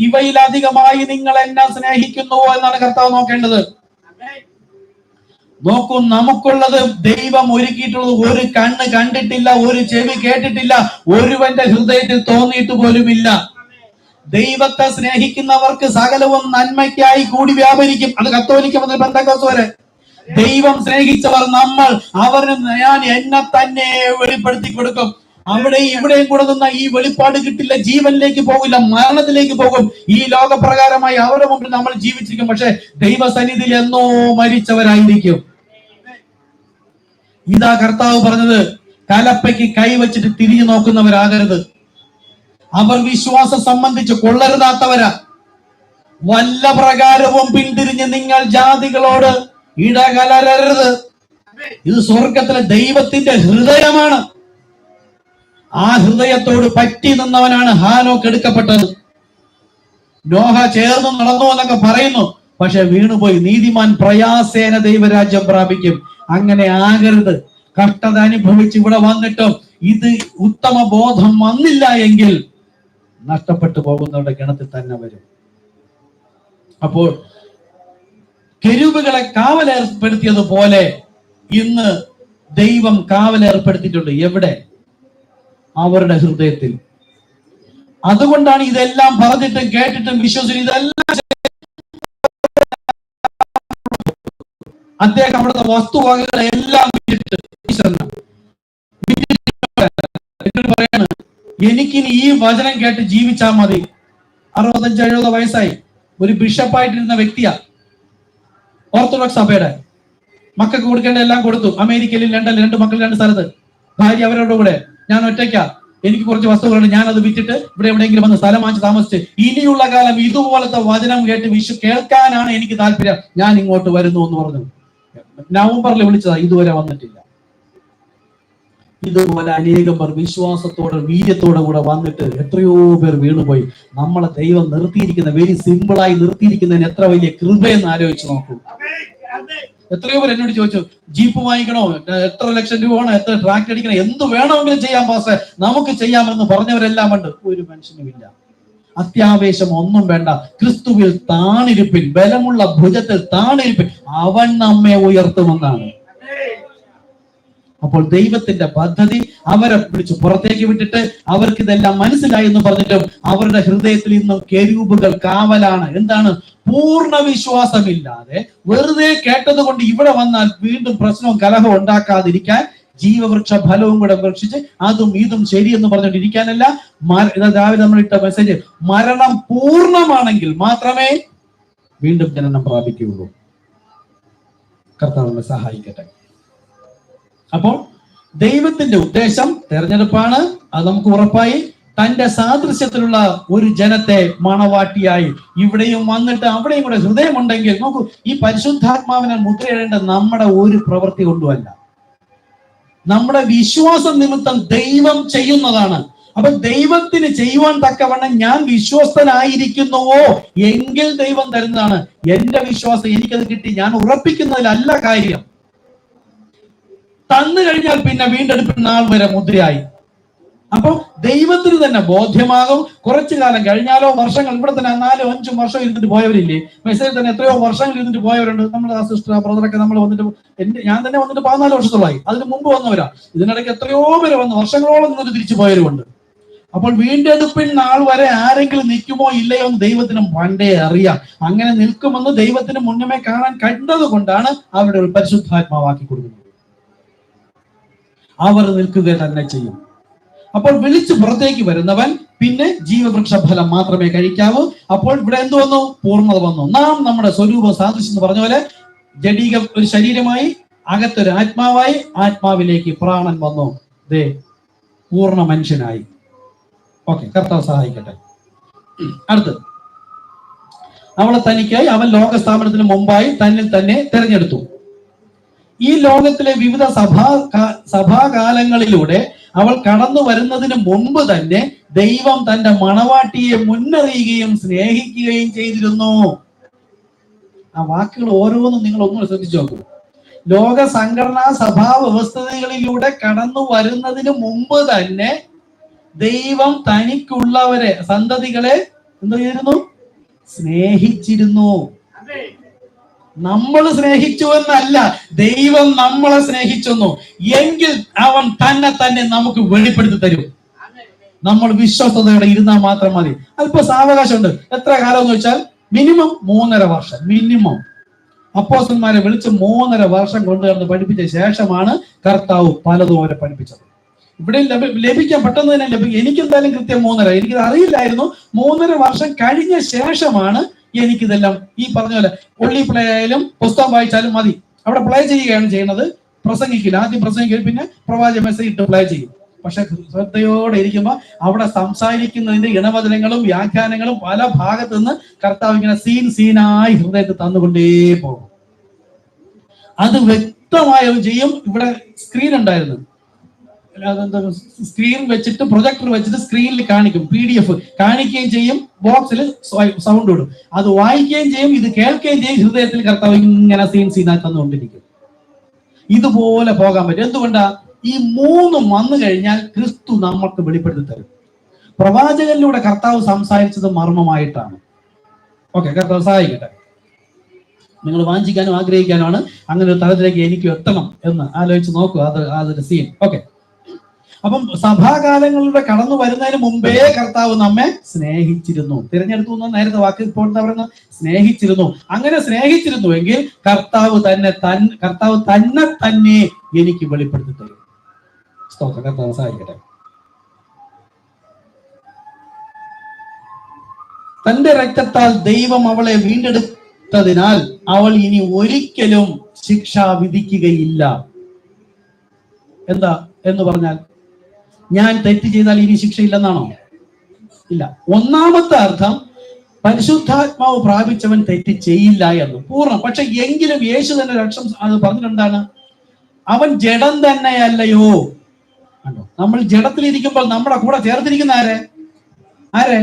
ഇവയിലധികമായി നിങ്ങൾ എന്നെ സ്നേഹിക്കുന്നുവോ എന്നാണ് കർത്താവ് നോക്കേണ്ടത്. നോക്കൂ, നമുക്കുള്ളത് ദൈവം ഒരുക്കിയിട്ടുള്ളത് ഒരു കണ്ണ് കണ്ടിട്ടില്ല, ഒരു ചെവി കേട്ടിട്ടില്ല, ഒരുവന്റെ ഹൃദയത്തിൽ തോന്നിയിട്ട് പോലുമില്ല. ദൈവത്തെ സ്നേഹിക്കുന്നവർക്ക് സകലവും നന്മയ്ക്കായി കൂടി വ്യാപരിക്കും. അത് കത്തോലിക്ക മുതൽ പെന്തക്കോസ്ത് വരെ. ദൈവം സ്നേഹിച്ചവർ നമ്മൾ, അവന് ഞാൻ എന്നെ തന്നെ വെളിപ്പെടുത്തി കൊടുക്കും. അവിടെ ഇവിടെയും കൂടെ നിന്ന ഈ വെളിപ്പാട് കിട്ടില്ല, ജീവനിലേക്ക് പോകില്ല, മരണത്തിലേക്ക് പോകും. ഈ ലോകപ്രകാരമായി അവരുടെ മുമ്പിൽ നമ്മൾ ജീവിച്ചിരിക്കും, പക്ഷെ ദൈവസന്നിധിയിൽ എന്നോ മരിച്ചവരായിരിക്കും. ഇതാ കർത്താവ് പറഞ്ഞത്, കലപ്പയ്ക്ക് കൈവച്ചിട്ട് തിരിഞ്ഞു നോക്കുന്നവരാകരുത്. അവർ വിശ്വാസം സംബന്ധിച്ച് കൊള്ളരുതാത്തവരാ. വല്ല പ്രകാരവും പിന്തിരിഞ്ഞ് നിങ്ങൾ ജാതികളോട് ഇടകലരരുത്. ഇത് സ്വർഗത്തിലെ ദൈവത്തിന്റെ ഹൃദയമാണ്. ആ ഹൃദയത്തോട് പറ്റി നിന്നവനാണ് ഹാനോക്ക് എടുക്കപ്പെട്ടത്. നോഹ ചേർന്ന് നടന്നു എന്നൊക്കെ പറയുന്നു, പക്ഷെ വീണുപോയി. നീതിമാൻ പ്രയാസേന ദൈവരാജ്യം പ്രാപിക്കും. അങ്ങനെ ആകരുത്. കഷ്ടത അനുഭവിച്ച് ഇവിടെ വന്നിട്ടും ഇത് ഉത്തമ ബോധം വന്നില്ല എങ്കിൽ നഷ്ടപ്പെട്ടു പോകുന്നവരുടെ ഗണത്തിൽ തന്നെ വരും. അപ്പോൾ കെരൂബുകളെ കാവലേർപ്പെടുത്തിയതുപോലെ ഇന്ന് ദൈവം കാവലേർപ്പെടുത്തിയിട്ടുണ്ട്. എവിടെ? അവരുടെ ഹൃദയത്തിൽ. അതുകൊണ്ടാണ് ഇതെല്ലാം പറഞ്ഞിട്ടും കേട്ടിട്ടും വിശ്വസിച്ച് ഇതെല്ലാം അദ്ദേഹം അവിടുത്തെ വസ്തുവകകളെ എല്ലാം പറയാണ്, എനിക്കിനി ഈ വചനം കേട്ട് ജീവിച്ചാൽ മതി. 65-70 വയസ്സായി ഒരു ബിഷപ്പായിട്ടിരുന്ന വ്യക്തിയാ. ഓർത്തഡോക്സ് സഭയുടെ മക്കൾക്ക് കൊടുക്കേണ്ട എല്ലാം കൊടുത്തു. അമേരിക്കയിൽ, ലണ്ടനിൽ 2 മക്കൾ 2 സ്ഥലത്ത്, ഭാര്യ അവരുടെ കൂടെ, ഞാൻ ഒറ്റയ്ക്കാ. എനിക്ക് കുറച്ച് വസ്തുക്കളുണ്ട്, ഞാൻ അത് വിറ്റിട്ട് ഇവിടെ എവിടെയെങ്കിലും വന്ന് സ്ഥലം വാങ്ങിച്ച് താമസിച്ച് ഇനിയുള്ള കാലം ഇതുപോലത്തെ വചനം കേട്ട് കേൾക്കാനാണ് എനിക്ക് താല്പര്യം, ഞാൻ ഇങ്ങോട്ട് വരുന്നു എന്ന് പറഞ്ഞു. നവംബറിൽ വിളിച്ചതാ, ഇതുവരെ വന്നിട്ടില്ല. ഇതുപോലെ അനേകം പേർ വിശ്വാസത്തോടെ വീര്യത്തോടെ കൂടെ വന്നിട്ട് എത്രയോ പേർ വീണുപോയി. നമ്മളെ ദൈവം നിർത്തിയിരിക്കുന്ന, വെരി സിമ്പിളായി നിർത്തിയിരിക്കുന്നതിന് എത്ര വലിയ കൃപയെന്ന് ആലോചിച്ച് നോക്കൂ. എത്രയോ പേർ എന്നോട് ചോദിച്ചു, ജീപ്പ് വാങ്ങിക്കണോ, എത്ര ലക്ഷം രൂപ വേണോ, എത്ര ട്രാക്ടർ അടിക്കണം, എന്ത് വേണമെങ്കിലും ചെയ്യാം പാസ്റ്റേ, നമുക്ക് ചെയ്യാമെന്ന് പറഞ്ഞവരെല്ലാം ഉണ്ട്. ഒരു മനുഷ്യനുമില്ല. അത്യാവേശം ഒന്നും വേണ്ട, ക്രിസ്തുവിൽ താണിരിപ്പിൻ, ബലമുള്ള ഭുജത്തിൽ താണിരിപ്പിൻ, അവൻ നമ്മെ ഉയർത്തുമെന്നാണ്. അപ്പോൾ ദൈവത്തിന്റെ പദ്ധതി അവരെ വിളിച്ചു പുറത്തേക്ക് വിട്ടിട്ട് അവർക്ക് ഇതെല്ലാം മനസ്സിലായി എന്ന് പറഞ്ഞിട്ടും അവരുടെ ഹൃദയത്തിൽ ഇന്നും കെരൂബുകൾ കാവലാണ്. എന്താണ്? പൂർണ്ണ വിശ്വാസമില്ലാതെ വെറുതെ കേട്ടത് കൊണ്ട് ഇവിടെ വന്നാൽ വീണ്ടും പ്രശ്നവും കലഹവും ഉണ്ടാക്കാതിരിക്കാൻ ജീവവൃക്ഷ ഫലവും കൂടെ വൃക്ഷിച്ച് അതും ഇതും ശരിയെന്ന് പറഞ്ഞുകൊണ്ടിരിക്കാനല്ല. രാവിലെ നമ്മൾ ഇട്ട മെസ്സേജ്, മരണം പൂർണ്ണമാണെങ്കിൽ മാത്രമേ വീണ്ടും ജനനം പ്രാപിക്കുകയുള്ളൂ. കർത്താവ് നമ്മെ സഹായിക്കട്ടെ. അപ്പോൾ ദൈവത്തിന്റെ ഉദ്ദേശം തെരഞ്ഞെടുപ്പാണ്, അത് നമുക്ക് ഉറപ്പായി. തന്റെ സാദൃശ്യത്തിലുള്ള ഒരു ജനത്തെ മണവാട്ടിയായി ഇവിടെയും വന്നിട്ട് അവിടെയും കൂടെ ഹൃദയമുണ്ടെങ്കിൽ നോക്കൂ, ഈ പരിശുദ്ധാത്മാവിനെ മുദ്രയിടേണ്ട നമ്മുടെ ഒരു പ്രവൃത്തി കൊണ്ടുമല്ല, നമ്മുടെ വിശ്വാസം നിമിത്തം ദൈവം ചെയ്യുന്നതാണ്. അപ്പൊ ദൈവത്തിന് ചെയ്യുവാൻ തക്കവണ്ണം ഞാൻ വിശ്വസ്തനായിരിക്കുന്നുവോ എങ്കിൽ ദൈവം തരുന്നതാണ്. എന്റെ വിശ്വാസം എനിക്കത് കിട്ടി, ഞാൻ ഉറപ്പിക്കുന്നതിലല്ല കാര്യം. തന്നു കഴിഞ്ഞാൽ പിന്നെ വീണ്ടെടുപ്പിന് നാൾ വരെ മുദ്രയായി. അപ്പൊ ദൈവത്തിന് തന്നെ ബോധ്യമാകും. കുറച്ചു കാലം കഴിഞ്ഞാലോ, വർഷങ്ങൾ, ഇവിടെ തന്നെ 4-5 വർഷം ഇരുന്നിട്ട് പോയവരില്ലേ, മെസ്സേജ് തന്നെ എത്രയോ വർഷങ്ങൾ ഇരുന്നിട്ട് പോയവരുണ്ട്. നമ്മുടെ സിസ്റ്റർ ബ്രദറൊക്കെ നമ്മൾ വന്നിട്ട്, ഞാൻ തന്നെ വന്നിട്ട് 14 വർഷത്തോളമായി. അതിന് മുമ്പ് വന്നവരാ. ഇതിനിടയ്ക്ക് എത്രയോ പേര് വന്ന് വർഷങ്ങളോളം നിന്നിട്ട് തിരിച്ചു പോയവരുമുണ്ട്. അപ്പോൾ വീണ്ടെടുപ്പിൻ നാൾ വരെ ആരെങ്കിലും നിൽക്കുമോ ഇല്ലയോ എന്ന് ദൈവത്തിന് പണ്ടേ അറിയാം. അങ്ങനെ നിൽക്കുമെന്ന് ദൈവത്തിന് മുന്നമേ കാണാൻ കണ്ടത് കൊണ്ടാണ് അവരുടെ ഒരു പരിശുദ്ധാത്മാവാക്കി കൊടുക്കുന്നത്. അവർ നിൽക്കുക തന്നെ ചെയ്യും. അപ്പോൾ വിളിച്ചു പുറത്തേക്ക് വരുന്നവൻ പിന്നെ ജീവവൃക്ഷ ഫലം മാത്രമേ കഴിക്കാവൂ. അപ്പോൾ ഇവിടെ എന്ത് വന്നു? പൂർണ്ണത വന്നു. നാം നമ്മുടെ സ്വരൂപ സാദൃശ്യം എന്ന് പറഞ്ഞ പോലെ ജഡീക ഒരു ശരീരമായി, അകത്തൊരു ആത്മാവായി, ആത്മാവിലേക്ക് പ്രാണൻ വന്നു, ദേ പൂർണ്ണ മനുഷ്യനായി. ഓക്കെ, കർത്താവ് സഹായിക്കട്ടെ. അടുത്ത്, അവളെ തനിക്കായി അവൻ ലോകസ്ഥാപനത്തിന് മുമ്പായി തന്നിൽ തന്നെ തെരഞ്ഞെടുത്തു. ഈ ലോകത്തിലെ വിവിധ സഭാകാലങ്ങളിലൂടെ അവൾ കടന്നു വരുന്നതിന് മുമ്പ് തന്നെ ദൈവം തന്റെ മണവാട്ടിയെ മുന്നറിയുകയും സ്നേഹിക്കുകയും ചെയ്തിരുന്നു. ആ വാക്കുകൾ ഓരോന്നും നിങ്ങൾ ഒന്നുകൂടെ ശ്രദ്ധിച്ചു നോക്കൂ. ലോക സംഘടനാ സഭാ വ്യവസ്ഥകളിലൂടെ കടന്നു വരുന്നതിന് മുമ്പ് തന്നെ ദൈവം തനിക്കുള്ളവരെ, സന്തതികളെ എന്ത് ചെയ്തിരുന്നു? സ്നേഹിച്ചിരുന്നു. നമ്മൾ സ്നേഹിച്ചു എന്നല്ല, ദൈവം നമ്മളെ സ്നേഹിച്ചെന്നു എങ്കിൽ അവൻ തന്നെ നമുക്ക് വെളിപ്പെടുത്തി തരും. നമ്മൾ വിശ്വസ്തയോടെ ഇരുന്നാൽ മാത്രം മതി. അല്പ സാവകാശമുണ്ട്. എത്ര കാലം എന്ന് വെച്ചാൽ മിനിമം 3.5 വർഷം. മിനിമം അപ്പോസ്തലന്മാരെ വിളിച്ച് 3.5 വർഷം കൊണ്ടുവന്ന് പഠിപ്പിച്ച ശേഷമാണ് കർത്താവ് പലതും അവരെ പഠിപ്പിച്ചത്. ഇവിടെ ലഭിക്കാൻ പെട്ടെന്ന് തന്നെ ലഭിക്കും. എനിക്കെന്തായാലും കൃത്യം 3.5, എനിക്കത് അറിയില്ലായിരുന്നു. 3.5 വർഷം കഴിഞ്ഞ ശേഷമാണ് എനിക്കിതെല്ലാം ഈ പറഞ്ഞ പോലെ ഒള്ളി പ്ലേ ആയാലും പുസ്തകം വായിച്ചാലും മതി. അവിടെ പ്ലേ ചെയ്യുകയാണ് ചെയ്യുന്നത്, പ്രസംഗിക്കില്ല. ആദ്യം പ്രസംഗിക്കും, പിന്നെ പ്രവാചക മെസ്സേജ് ഇട്ട് പ്ലേ ചെയ്യും. പക്ഷെ ശ്രദ്ധയോടെ ഇരിക്കുമ്പോൾ അവിടെ സംസാരിക്കുന്നതിന്റെ ഇണവചനങ്ങളും വ്യാഖ്യാനങ്ങളും പല ഭാഗത്തു നിന്ന് കർത്താവ് ഇങ്ങനെ സീനായി ഹൃദയത്തിൽ തന്നുകൊണ്ടേ പോകും. അത് വ്യക്തമായും ചെയ്യും. ഇവിടെ സ്ക്രീൻ ഉണ്ടായിരുന്നു, സ്ക്രീൻ വെച്ചിട്ട് പ്രൊജക്ടർ വെച്ചിട്ട് സ്ക്രീനിൽ കാണിക്കും, PDF കാണിക്കുകയും ചെയ്യും, ബോക്സിൽ സൗണ്ട് ഇടും, അത് വായിക്കുകയും ചെയ്യും, ഇത് കേൾക്കുകയും ചെയ്യും. ഹൃദയത്തിൽ കർത്താവ് ഇങ്ങനെ സീനായി തന്നുകൊണ്ടിരിക്കും. ഇതുപോലെ പോകാൻ പറ്റും. എന്തുകൊണ്ടാ? ഈ 3 വന്നു കഴിഞ്ഞാൽ ക്രിസ്തു നമ്മൾക്ക് വെളിപ്പെടുത്തി തരും. പ്രവാചകനിലൂടെ കർത്താവ് സംസാരിച്ചത് മർമ്മമായിട്ടാണ്. ഓക്കെ, കർത്താവ് സഹായിക്കട്ടെ. നിങ്ങൾ വാഞ്ചിക്കാനും ആഗ്രഹിക്കാനുമാണ് അങ്ങനെ ഒരു തലത്തിലേക്ക് എനിക്ക് എത്തണം എന്ന് ആലോചിച്ച് നോക്കുക. അതൊരു സീൻ. ഓക്കെ, അപ്പം സഭാകാലങ്ങളിലൂടെ കടന്നു വരുന്നതിന് മുമ്പേ കർത്താവ് നമ്മെ സ്നേഹിച്ചിരുന്നു. തിരഞ്ഞെടുത്തു എന്ന് നേരത്തെ വാക്ക് ഇപ്പോൾ എന്താ പറയുന്നത്? സ്നേഹിച്ചിരുന്നു. അങ്ങനെ സ്നേഹിച്ചിരുന്നു എങ്കിൽ കർത്താവ് തന്നെ എനിക്ക് വെളിപ്പെടുത്തി തരും. കർത്താവ് സഹായിക്കട്ടെ. തന്റെ രക്തത്താൽ ദൈവം അവളെ വീണ്ടെടുത്തതിനാൽ അവൾ ഇനി ഒരിക്കലും ശിക്ഷ വിധിക്കുകയില്ല. എന്താ എന്ന് പറഞ്ഞാൽ, ഞാൻ തെറ്റ് ചെയ്താൽ ഇനി ശിക്ഷയില്ലെന്നാണോ? ഇല്ല. ഒന്നാമത്തെ അർത്ഥം, പരിശുദ്ധാത്മാവ് പ്രാപിച്ചവൻ തെറ്റ് ചെയ്യില്ല എന്ന് പൂർണ്ണം. പക്ഷെ എങ്കിലും യേശു തന്നെ അത് പറഞ്ഞിട്ടുണ്ടാണ്, അവൻ ജഡം തന്നെയല്ലയോ, നമ്മൾ ജഡത്തിലിരിക്കുമ്പോൾ നമ്മുടെ കൂടെ ചേർത്തിരിക്കുന്ന ആരെ?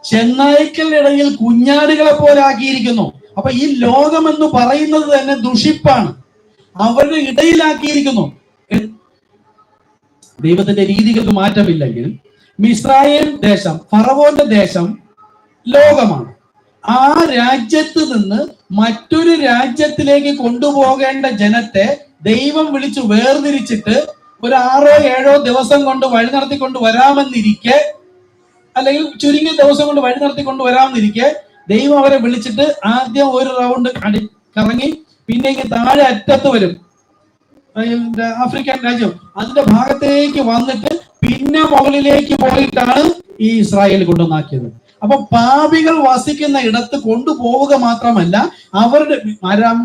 ചെന്നായ്ക്കളുടെ ഇടയിൽ കുഞ്ഞാടുകളെ പോലെ ആക്കിയിരിക്കുന്നു. അപ്പൊ ഈ ലോകം എന്ന് പറയുന്നത് തന്നെ ദുഷിപ്പാണ്, അവരുടെ ഇടയിലാക്കിയിരിക്കുന്നു. ദൈവത്തിന്റെ രീതികൾക്ക് മാറ്റമില്ലെങ്കിൽ മിസ്രയീം ദേശം, ഫറവോന്റെ ദേശം ലോകമാണ്. ആ രാജ്യത്ത് നിന്ന് മറ്റൊരു രാജ്യത്തിലേക്ക് കൊണ്ടുപോകേണ്ട ജനത്തെ ദൈവം വിളിച്ചു വേർതിരിച്ചിട്ട് ഒരു 6-7 ദിവസം കൊണ്ട് വഴി നടത്തിക്കൊണ്ട് വരാമെന്നിരിക്കെ, അല്ലെങ്കിൽ ചുരുങ്ങിയ ദിവസം കൊണ്ട് വഴി നടത്തിക്കൊണ്ട് വരാമെന്നിരിക്കെ, ദൈവം അവരെ വിളിച്ചിട്ട് ആദ്യം ഒരു റൗണ്ട് കറങ്ങി പിന്നെ താഴെ അറ്റത്ത് വരും, ആഫ്രിക്കൻ രാജ്യം, അതിന്റെ ഭാഗത്തേക്ക് വന്നിട്ട് പിന്നെ മുകളിലേക്ക് പോയിട്ടാണ് ഈ ഇസ്രായേൽ കൊണ്ടുവന്നാക്കിയത്. അപ്പൊ പാപികൾ വസിക്കുന്ന ഇടത്ത് കൊണ്ടുപോവുക മാത്രമല്ല, അവരുടെ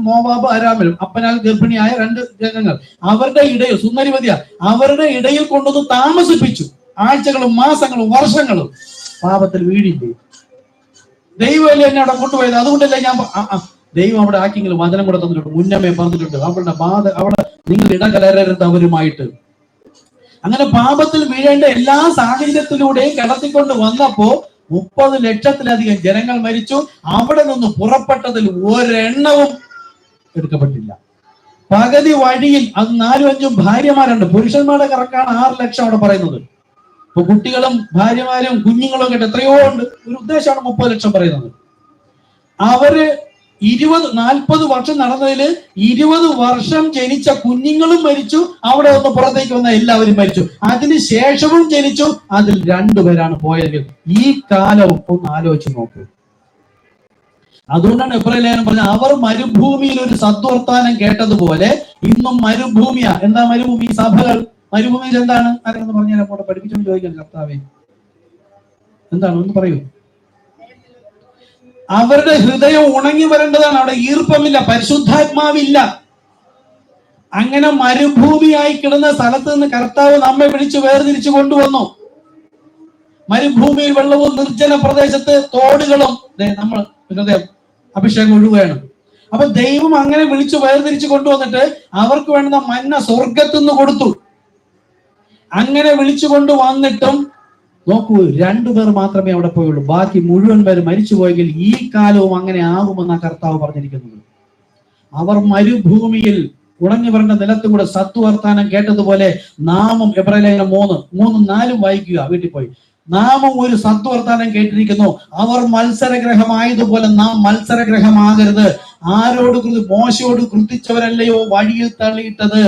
മോവാബ് അരാമിലും അപ്പനാൽ ഗർഭിണിയായ 2 ജനങ്ങൾ അവരുടെ ഇടയിൽ, സുന്ദരിമതിയ, അവരുടെ ഇടയിൽ കൊണ്ടുവന്ന് താമസിപ്പിച്ചു. ആഴ്ചകളും മാസങ്ങളും വർഷങ്ങളും പാപത്തിൽ വീഴില്ലേ. ദൈവമല്ലേ എന്നെ അവിടെ കൊണ്ടുപോയത്, അതുകൊണ്ടല്ലേ ഞാൻ ദൈവം അവിടെ ആക്കിയെങ്കിലും വചനം കൂടെ തന്നിട്ടുണ്ട്, മുന്നമേ പറഞ്ഞിട്ടുണ്ട്, അവരുടെ അവിടെ നിങ്ങൾ ഇടകലരരുത് അവരുമായിട്ട്. അങ്ങനെ പാപത്തിൽ വീഴേണ്ട എല്ലാ സാഹചര്യത്തിലൂടെയും കടത്തിക്കൊണ്ട് വന്നപ്പോ 30 ലക്ഷത്തിലധികം ജനങ്ങൾ മരിച്ചു. അവിടെ നിന്ന് പുറപ്പെട്ടതിൽ ഒരെണ്ണവും എടുക്കപ്പെട്ടില്ല. പകുതി വഴിയിൽ അത് 4-5 ഭാര്യമാരുണ്ട്. പുരുഷന്മാരുടെ കണക്കാണ് 6 ലക്ഷം അവിടെ പറയുന്നത്. ഇപ്പൊ കുട്ടികളും ഭാര്യമാരും കുഞ്ഞുങ്ങളും ഒക്കെ എത്രയോ ഉണ്ട്. ഒരു ഉദ്ദേശമാണ് 30 ലക്ഷം പറയുന്നത്. അവര് 20-40 വർഷം നടന്നതിൽ 20 വർഷം ജനിച്ച കുഞ്ഞുങ്ങളും മരിച്ചു. അവിടെ ഒന്ന് പുറത്തേക്ക് വന്ന എല്ലാവരും മരിച്ചു. അതിനുശേഷവും ജനിച്ചു, അതിൽ 2 പേരാണ് പോയത്. ഈ കാലവും ഒന്ന് ആലോചിച്ച് നോക്കൂ. അതുകൊണ്ടാണ് എബ്രായ ലേഖനം പറഞ്ഞത്, അവർ മരുഭൂമിയിൽ ഒരു സദ്വർത്താനം കേട്ടതുപോലെ ഇന്നും മരുഭൂമിയാ. എന്താ മരുഭൂമി? സഭകൾ. മരുഭൂമിയിൽ എന്താണ്? ആരെന്ന് പറഞ്ഞാൽ അങ്ങോട്ട് പഠിപ്പിച്ചോണ്ട് ചോദിക്കണം, കർത്താവേ എന്താണ് ഒന്ന് പറയൂ. അവരുടെ ഹൃദയം ഉണങ്ങി വരേണ്ടതാണ്. അവിടെ ഈർപ്പമില്ല, പരിശുദ്ധാത്മാവില്ല. അങ്ങനെ മരുഭൂമിയായി കിടന്ന സ്ഥലത്ത് നിന്ന് കർത്താവ് നമ്മെ വിളിച്ചു വേർതിരിച്ചു കൊണ്ടുവന്നു. മരുഭൂമിയിൽ വെള്ളവും നിർജ്ജന പ്രദേശത്ത് തോടുകളും നമ്മൾ ഹൃദയം അഭിഷേകം ഒഴുകുകയാണ്. അപ്പൊ ദൈവം അങ്ങനെ വിളിച്ചു വേർതിരിച്ചു കൊണ്ടുവന്നിട്ട് അവർക്ക് വേണ്ടുന്ന മന്ന സ്വർഗത്തുനിന്ന് കൊടുത്തു. അങ്ങനെ വിളിച്ചു കൊണ്ടുവന്നിട്ടും നോക്കൂ, 2 പേർ മാത്രമേ അവിടെ പോയുള്ളൂ. ബാക്കി മുഴുവൻ പേര് മരിച്ചുപോയെങ്കിൽ ഈ കാലവും അങ്ങനെ ആകുമെന്നാണ് കർത്താവ് പറഞ്ഞിരിക്കുന്നത്. അവർ മരുഭൂമിയിൽ ഉണങ്ങി വരേണ്ട നിലത്തുകൂടെ സത്വർത്താനം കേട്ടതുപോലെ നാമും, എബ്രായ ലേഖനം 3-4 വായിക്കുക, വീട്ടിൽ പോയി. നാമും ഒരു സത്വർത്താനം കേട്ടിരിക്കുന്നു. അവർ മത്സരഗ്രഹമായതുപോലെ നാം മത്സരഗ്രഹമാകരുത്. ആരോട് മോശയോട് കൃതിച്ചവരല്ലയോ വഴിയിൽ തള്ളിയിട്ടത്.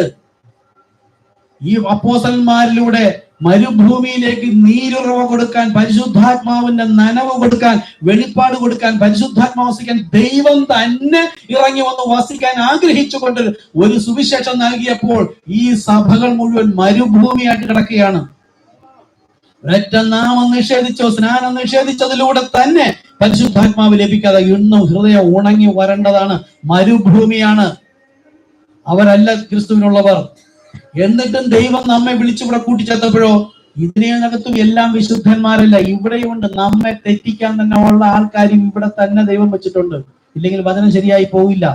ഈ അപ്പോസ്തലന്മാരിലൂടെ മരുഭൂമിയിലേക്ക് നീരുറവ കൊടുക്കാൻ, പരിശുദ്ധാത്മാവിന്റെ നനവ് കൊടുക്കാൻ, വെളിപ്പാട് കൊടുക്കാൻ, പരിശുദ്ധാത്മാവ് വസിക്കാൻ ദൈവം തന്നെ ഇറങ്ങി വന്ന് വസിക്കാൻ ആഗ്രഹിച്ചുകൊണ്ട് ഒരു സുവിശേഷം നൽകിയപ്പോൾ ഈ സഭകൾ മുഴുവൻ മരുഭൂമിയായിട്ട് കിടക്കുകയാണ്. ഒരൊറ്റ നാമം നിഷേധിച്ചോ, സ്നാനം നിഷേധിച്ചതിലൂടെ തന്നെ പരിശുദ്ധാത്മാവ് ലഭിക്കാതെ ഇന്നും ഹൃദയം ഉണങ്ങി വരേണ്ടതാണ്. മരുഭൂമിയാണ്. അവരല്ല ക്രിസ്തുവിനുള്ളവർ. എന്നിട്ടും ദൈവം നമ്മെ വിളിച്ചിവിടെ കൂട്ടിച്ചേർത്തപ്പോഴോ, ഇതിനകത്തും എല്ലാം വിശുദ്ധന്മാരല്ല, ഇവിടെയുണ്ട്. നമ്മെ തെറ്റിക്കാൻ തന്നെ ഉള്ള ആൾക്കാരും ഇവിടെ തന്നെ ദൈവം വെച്ചിട്ടുണ്ട്. ഇല്ലെങ്കിൽ വചനം ശരിയായി പോവില്ല.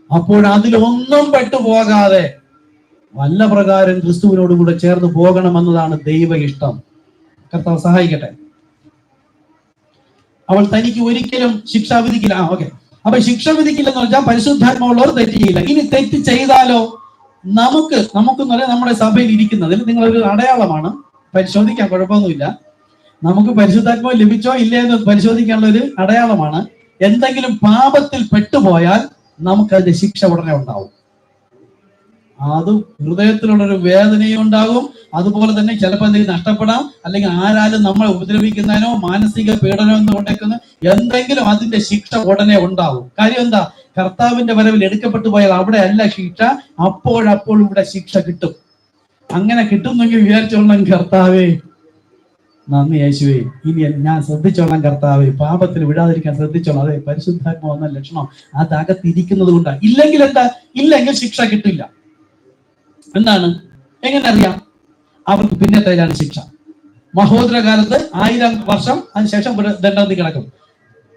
അപ്പോൾ അതിലൊന്നും പെട്ടുപോകാതെ വല്ല പ്രകാരം ക്രിസ്തുവിനോട് കൂടെ ചേർന്ന് പോകണമെന്നതാണ് ദൈവ ഇഷ്ടം. കർത്താവ് സഹായിക്കട്ടെ. അവൾ തനിക്ക് ഒരിക്കലും ശിക്ഷ വിധിക്കില്ല. ഓക്കെ, അപ്പൊ ശിക്ഷ വിധിക്കില്ലെന്ന് വെച്ചാൽ പരിശുദ്ധാത്മാവുള്ളവർ തെറ്റ് ചെയ്യില്ല. ഇനി തെറ്റ് ചെയ്താലോ നമുക്ക് നമ്മുടെ സഭയിൽ ഇരിക്കുന്നതിൽ നിങ്ങളൊരു അടയാളമാണ്. പരിശോധിക്കാൻ കുഴപ്പമൊന്നുമില്ല. നമുക്ക് പരിശുദ്ധാത്മാവ് ലഭിച്ചോ ഇല്ലേ എന്ന് പരിശോധിക്കാനുള്ള ഒരു അടയാളമാണ്. എന്തെങ്കിലും പാപത്തിൽ പെട്ടുപോയാൽ നമുക്കതിന്റെ ശിക്ഷ ഉടനെ ഉണ്ടാവും. അത് ഹൃദയത്തിലുള്ളൊരു വേദനയും ഉണ്ടാകും. അതുപോലെ തന്നെ ചിലപ്പോൾ എന്തെങ്കിലും നഷ്ടപ്പെടാം, അല്ലെങ്കിൽ ആരാലും നമ്മളെ ഉപദ്രവിക്കുന്നതിനോ മാനസിക പീഡനമോ എന്ന് കൊണ്ടേക്കുന്ന എന്തെങ്കിലും അതിന്റെ ശിക്ഷ ഉടനെ ഉണ്ടാവും. കാര്യം എന്താ? കർത്താവിന്റെ വരവിൽ എടുക്കപ്പെട്ടു പോയാൽ അവിടെ അല്ല ശിക്ഷ, അപ്പോഴപ്പോൾ ഇവിടെ ശിക്ഷ കിട്ടും. അങ്ങനെ കിട്ടുന്നെങ്കിൽ വിചാരിച്ചോളാം, കർത്താവേ നന്ദി യേശുവേ, ഇനി ഞാൻ ശ്രദ്ധിച്ചോളാം കർത്താവേ, പാപത്തിൽ വിടാതിരിക്കാൻ ശ്രദ്ധിച്ചോളാം. അതെ, പരിശുദ്ധാത്മാവ് എന്ന ലക്ഷണം അത് അകത്തിരിക്കുന്നത് കൊണ്ടാണ്. ഇല്ലെങ്കിൽ എന്താ? ഇല്ലെങ്കിൽ ശിക്ഷ കിട്ടില്ല. എന്താണ്? എങ്ങനെ അറിയാം? അവർക്ക് പിന്നത്തേലാണ് ശിക്ഷ. മഹോദരകാലത്ത് 1000 വർഷം അതിനുശേഷം ദണ്ഡത്തിൽ കിടക്കും.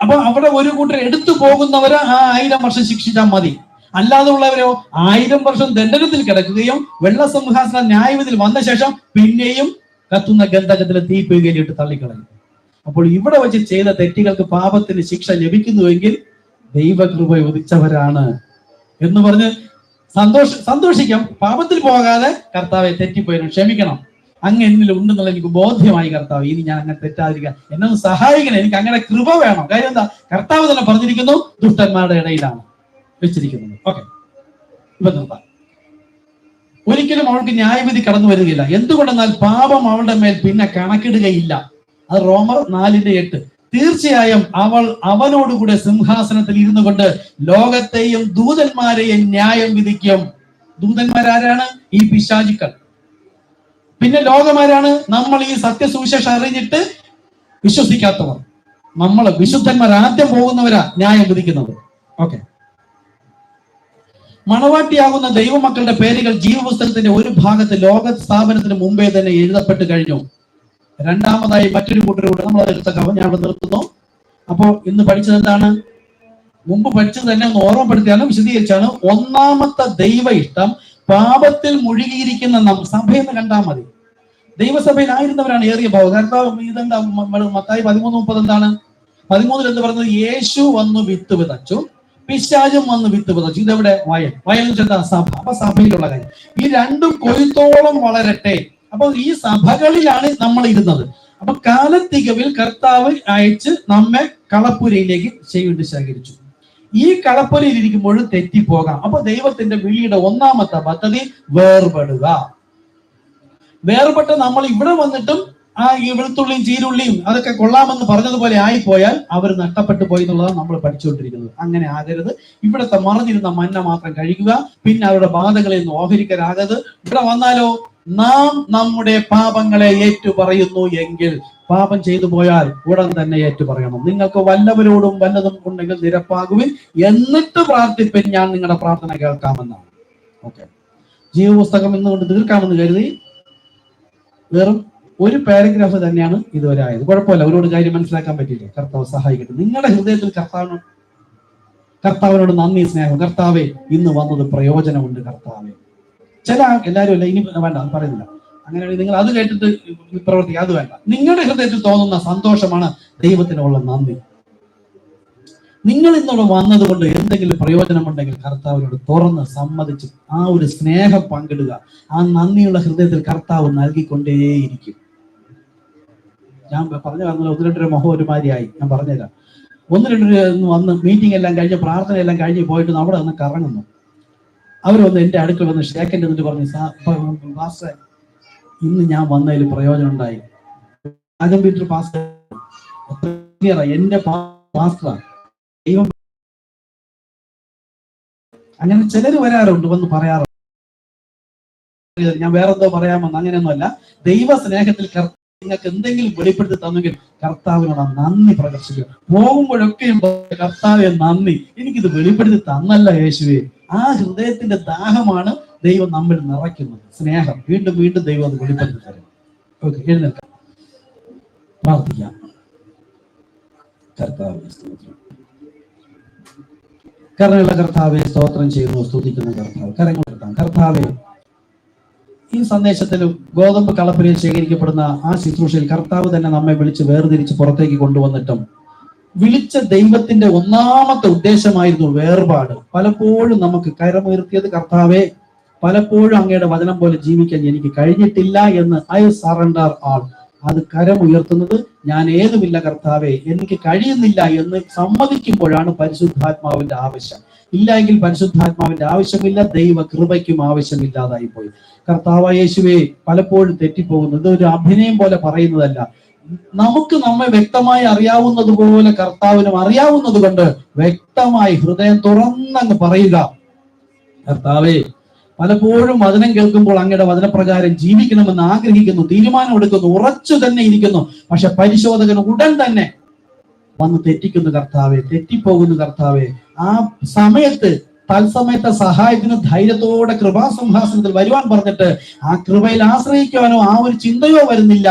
അപ്പൊ അവിടെ ഒരു കൂട്ടർ എടുത്തു പോകുന്നവര് ആ 1000 വർഷം ശിക്ഷിച്ചാൽ മതി. അല്ലാതെ ഉള്ളവരോ 1000 വർഷം ദണ്ഡനത്തിൽ കിടക്കുകയും വെള്ളസിംഹാസന ന്യായവിധിയിൽ വന്ന ശേഷം പിന്നെയും കത്തുന്ന ഗന്ധകത്തിലെ തീപ്പൊയ്കയിലിട്ട് തള്ളിക്കളയും. അപ്പോൾ ഇവിടെ വെച്ച് ചെയ്ത തെറ്റുകൾക്ക് പാപത്തിന് ശിക്ഷ ലഭിക്കുന്നുവെങ്കിൽ ദൈവകൃപ ഉദിച്ചവരാണ് എന്ന് പറഞ്ഞ് സന്തോഷിക്കാം. പാപത്തിൽ പോകാതെ കർത്താവെ തെറ്റിപ്പോയതിനും ക്ഷമിക്കണം, അങ്ങ് എന്നിൽ ഉണ്ടെന്നുള്ള എനിക്ക് ബോധ്യമായി കർത്താവ്, ഇനി ഞാൻ അങ്ങനെ തെറ്റാതിരിക്കാൻ എന്നെ ഒന്ന് സഹായിക്കണം, എനിക്ക് അങ്ങനെ കൃപ വേണം. കാര്യം എന്താ? കർത്താവ് തന്നെ പറഞ്ഞിരിക്കുന്നു, ദുഷ്ടന്മാരുടെ ഇടയിലാണ് വെച്ചിരിക്കുന്നത്. ഓക്കെ, ഇപ്പൊ നിർത്താം. ഒരിക്കലും അവൾക്ക് ന്യായവിധി കടന്നു വരികയില്ല. എന്തുകൊണ്ടെന്നാൽ പാപം അവളുടെ മേൽ പിന്നെ കണക്കിടുകയില്ല. അത് റോമർ 4:8. തീർച്ചയായും അവൾ അവനോടുകൂടെ സിംഹാസനത്തിൽ ഇരുന്നു കൊണ്ട് ലോകത്തെയും ദൂതന്മാരെയും ന്യായം വിധിക്കും. ദൂതന്മാരാരാണ്? ഈ പിശാചുക്കൾ. പിന്നെ ലോകമാരാണ്? നമ്മൾ ഈ സത്യസുവിശേഷം അറിഞ്ഞിട്ട് വിശ്വസിക്കാത്തവർ. നമ്മൾ വിശുദ്ധന്മാർ ആദ്യം പോകുന്നവരാ ന്യായം വിധിക്കുന്നത്. ഓക്കെ, മണവാട്ടിയാകുന്ന ദൈവമക്കളുടെ പേരുകൾ ജീവപുസ്തകത്തിന്റെ ഒരു ഭാഗത്ത് ലോക സ്ഥാപനത്തിന് മുമ്പേ തന്നെ എഴുതപ്പെട്ട് കഴിഞ്ഞു. രണ്ടാമതായി മറ്റൊരു കൂട്ടരോട് നമ്മൾ അതെടുത്തക്കാവും. ഞാൻ അവിടെ നിർത്തുന്നു. അപ്പോൾ ഇന്ന് പഠിച്ചത് എന്താണ്? മുമ്പ് പഠിച്ചത് തന്നെ ഒന്ന് ഓർമ്മപ്പെടുത്തിയാലും വിശദീകരിച്ചാണ്. ഒന്നാമത്തെ ദൈവ ഇഷ്ടം പാപത്തിൽ മുഴുകിയിരിക്കുന്ന സഭയെന്ന് കണ്ടാൽ മതി. ദൈവസഭയിലായിരുന്നവരാണ് ഏറിയ ഭാഗം. കാരണം ഇതെന്താ? മത്തായി 13:30 എന്താണ്? 13 എന്ന് പറയുന്നത് യേശു വന്നു വിത്ത് വിതച്ചു, പിശാചും വന്ന് വിത്ത് വിതച്ചു. ഇതെവിടെ? വയൽ എന്താ? സഭ. അപ്പൊ സഭയിലുള്ള കാര്യം ഈ രണ്ടും കൊയ്ത്തോളം വളരട്ടെ. അപ്പൊ ഈ സഭകളിലാണ് നമ്മൾ ഇരുന്നത്. അപ്പൊ കാലത്തികവിൽ കർത്താവ് അയച്ച് നമ്മെ കളപ്പുരയിലേക്ക് ചെയ്ത് ശേഖരിച്ചു. ഈ കളപ്പുരയിൽ ഇരിക്കുമ്പോഴും തെറ്റിപ്പോകാം. അപ്പൊ ദൈവത്തിന്റെ വിളിയുടെ ഒന്നാമത്തെ പദ്ധതി വേർപെടുക. വേർപെട്ട് നമ്മൾ ഇവിടെ വന്നിട്ടും ഈ വെളുത്തുള്ളിയും ചീരുള്ളിയും അതൊക്കെ കൊള്ളാമെന്ന് പറഞ്ഞതുപോലെ ആയിപ്പോയാൽ അവർ നഷ്ടപ്പെട്ടു പോയി എന്നുള്ളതാണ് നമ്മൾ പഠിച്ചുകൊണ്ടിരിക്കുന്നത്. അങ്ങനെ ആകരുത്. ഇവിടുത്തെ മറഞ്ഞിരുന്ന മന്ന മാത്രം കഴിക്കുക. പിന്നെ അവരുടെ ബാധകളിൽ നിന്ന് ഓഹരിക്കരാകരുത്. ഇവിടെ വന്നാലോ നാം നമ്മുടെ പാപങ്ങളെ ഏറ്റുപറയുന്നു എങ്കിൽ, പാപം ചെയ്തു പോയാൽ ഉടൻ തന്നെ ഏറ്റുപറയണം. നിങ്ങൾക്ക് വല്ലവരോടും വല്ലതും ഉണ്ടെങ്കിൽ നിരപ്പാകുവിൻ, എന്നിട്ട് പ്രാർത്ഥിപ്പിൻ, ഞാൻ നിങ്ങളുടെ പ്രാർത്ഥന കേൾക്കാമെന്നാണ്. ഓക്കെ, ജീവപുസ്തകം ഇന്നുകൊണ്ട് തീർക്കാമെന്ന് കരുതി വെറും ഒരു പാരഗ്രാഫ് തന്നെയാണ് ഇതുവരെ ആയത്. കുഴപ്പമില്ല, ഒരുപാട് കാര്യം മനസ്സിലാക്കാൻ പറ്റില്ല. കർത്താവ് സഹായിക്കട്ടെ. നിങ്ങളുടെ ഹൃദയത്തിൽ കർത്താവിനോട് നന്ദി, സ്നേഹം. കർത്താവെ, ഇന്ന് വന്നത് പ്രയോജനമുണ്ട് കർത്താവെ. എല്ലാവരും അല്ല, ഇനി വേണ്ട, പറയുന്നില്ല. അങ്ങനെയാണെങ്കിൽ നിങ്ങൾ അത് കേട്ടിട്ട് പ്രവർത്തിക്കുക, അത് വേണ്ട. നിങ്ങളുടെ ഹൃദയത്തിൽ തോന്നുന്ന സന്തോഷമാണ് ദൈവത്തിനുള്ള നന്ദി. നിങ്ങൾ ഇന്നോട് വന്നത് കൊണ്ട് എന്തെങ്കിലും പ്രയോജനമുണ്ടെങ്കിൽ കർത്താവിനോട് തുറന്ന് സമ്മതിച്ച് ആ ഒരു സ്നേഹം പങ്കിടുക. ആ നന്ദിയുള്ള ഹൃദയത്തിൽ കർത്താവ് നൽകിക്കൊണ്ടേയിരിക്കും. ഞാൻ പറഞ്ഞു വന്നത് 1-2 മുഖം ഒരുമാതിരിയായി. ഞാൻ പറഞ്ഞുതരാം. 1-2 വന്ന് മീറ്റിംഗ് എല്ലാം കഴിഞ്ഞ് പ്രാർത്ഥന എല്ലാം കഴിഞ്ഞ് പോയിട്ട് അവിടെ വന്ന് കറങ്ങുന്നു. അവർ വന്ന് എൻ്റെ അടുക്കൽ വന്ന് ഷേക്കൻ്റെ എന്നിട്ട് പറഞ്ഞു, പാസ്റ്റർ, ഇന്ന് ഞാൻ വന്നതിൽ പ്രയോജനം ഉണ്ടായി. പീറ്റർ പാസ്റ്റർ എന്റെ പാസ്റ്ററാണ്. ദൈവം അങ്ങനെ ചിലർ വരാറുണ്ട്, വന്ന് പറയാറുണ്ട്. ഞാൻ വേറെന്തോ പറയാമെന്ന്. അങ്ങനെയൊന്നുമല്ല. ദൈവ സ്നേഹത്തിൽ നിങ്ങൾക്ക് എന്തെങ്കിലും വെളിപ്പെടുത്തി തന്നെങ്കിൽ കർത്താവിനോട് നന്ദി പ്രകർഷിക്കുക. പോകുമ്പോഴൊക്കെയും കർത്താവെ നന്ദി, എനിക്കിത് വെളിപ്പെടുത്തി തന്നല്ല യേശുവേ. ആ ഹൃദയത്തിന്റെ ദാഹമാണ് ദൈവം നമ്മിൽ നിറയ്ക്കുന്നത്. സ്നേഹം വീണ്ടും വീണ്ടും ദൈവം അത് വെളിപ്പെടുത്തി തരും. ഓക്കെ, എഴുന്നേൽക്കാം, പ്രാർത്ഥിക്കാം. കർത്താവേ സ്തോത്രം. കരുണയുള്ള കർത്താവെ സ്തോത്രം ചെയ്യുന്നു, സ്തുതിക്കുന്ന കർത്താവ്. കരങ്ങൾ കിട്ടാം. കർത്താവെ, ഈ സന്ദേശത്തിലും ഗോതമ്പ് കളപ്പുരയിൽ ശേഖരിക്കപ്പെടുന്ന ആ ശുശ്രൂഷയിൽ കർത്താവ് തന്നെ നമ്മെ വിളിച്ച് വേർതിരിച്ച് പുറത്തേക്ക് കൊണ്ടുവന്നിട്ടും വിളിച്ച ദൈവത്തിന്റെ ഒന്നാമത്തെ ഉദ്ദേശമായിരുന്നു വേർപാട്. പലപ്പോഴും നമുക്ക് കരമുയർത്തിയത് കർത്താവെ, പലപ്പോഴും അങ്ങയുടെ വചനം പോലെ ജീവിക്കാൻ എനിക്ക് കഴിഞ്ഞിട്ടില്ല എന്ന് ഐ സറണ്ടർ ആൾ. അത് കരമുയർത്തുന്നത് ഞാൻ ഏതുമില്ല കർത്താവെ, എനിക്ക് കഴിയുന്നില്ല എന്ന് സമ്മതിക്കുമ്പോഴാണ് പരിശുദ്ധാത്മാവിന്റെ ആവശ്യം. ഇല്ല എങ്കിൽ പരിശുദ്ധാത്മാവിന്റെ ആവശ്യമില്ല, ദൈവ കൃപയ്ക്കും ആവശ്യമില്ലാതായി പോയി. കർത്താവായ യേശുവേ, പലപ്പോഴും തെറ്റിപ്പോകുന്നു. ഇതൊരു അഭിനയം പോലെ പറയുന്നതല്ല. നമുക്ക് നമ്മെ വ്യക്തമായി അറിയാവുന്നത് പോലെ കർത്താവിനും അറിയാവുന്നത് കൊണ്ട് വ്യക്തമായി ഹൃദയം തുറന്നങ്ങ് പറയുക, കർത്താവേ, പലപ്പോഴും വചനം കേൾക്കുമ്പോൾ അങ്ങയുടെ വചനപ്രകാരം ജീവിക്കണമെന്ന് ആഗ്രഹിക്കുന്നു, തീരുമാനം എടുക്കുന്നു, ഉറച്ചു തന്നെ ഇരിക്കുന്നു. പക്ഷെ പരിശോധകൻ ഉടൻ തന്നെ വന്ന് തെറ്റിക്കുന്നു കർത്താവെ, തെറ്റിപ്പോകുന്നു കർത്താവെ. ആ സമയത്ത് തത്സമയത്തെ സഹായത്തിന് ധൈര്യത്തോടെ കൃപാസിംഹാസനത്തിൽ വരുവാൻ പറഞ്ഞിട്ട് ആ കൃപയിൽ ആശ്രയിക്കുവാനോ ആ ഒരു ചിന്തയോ വരുന്നില്ല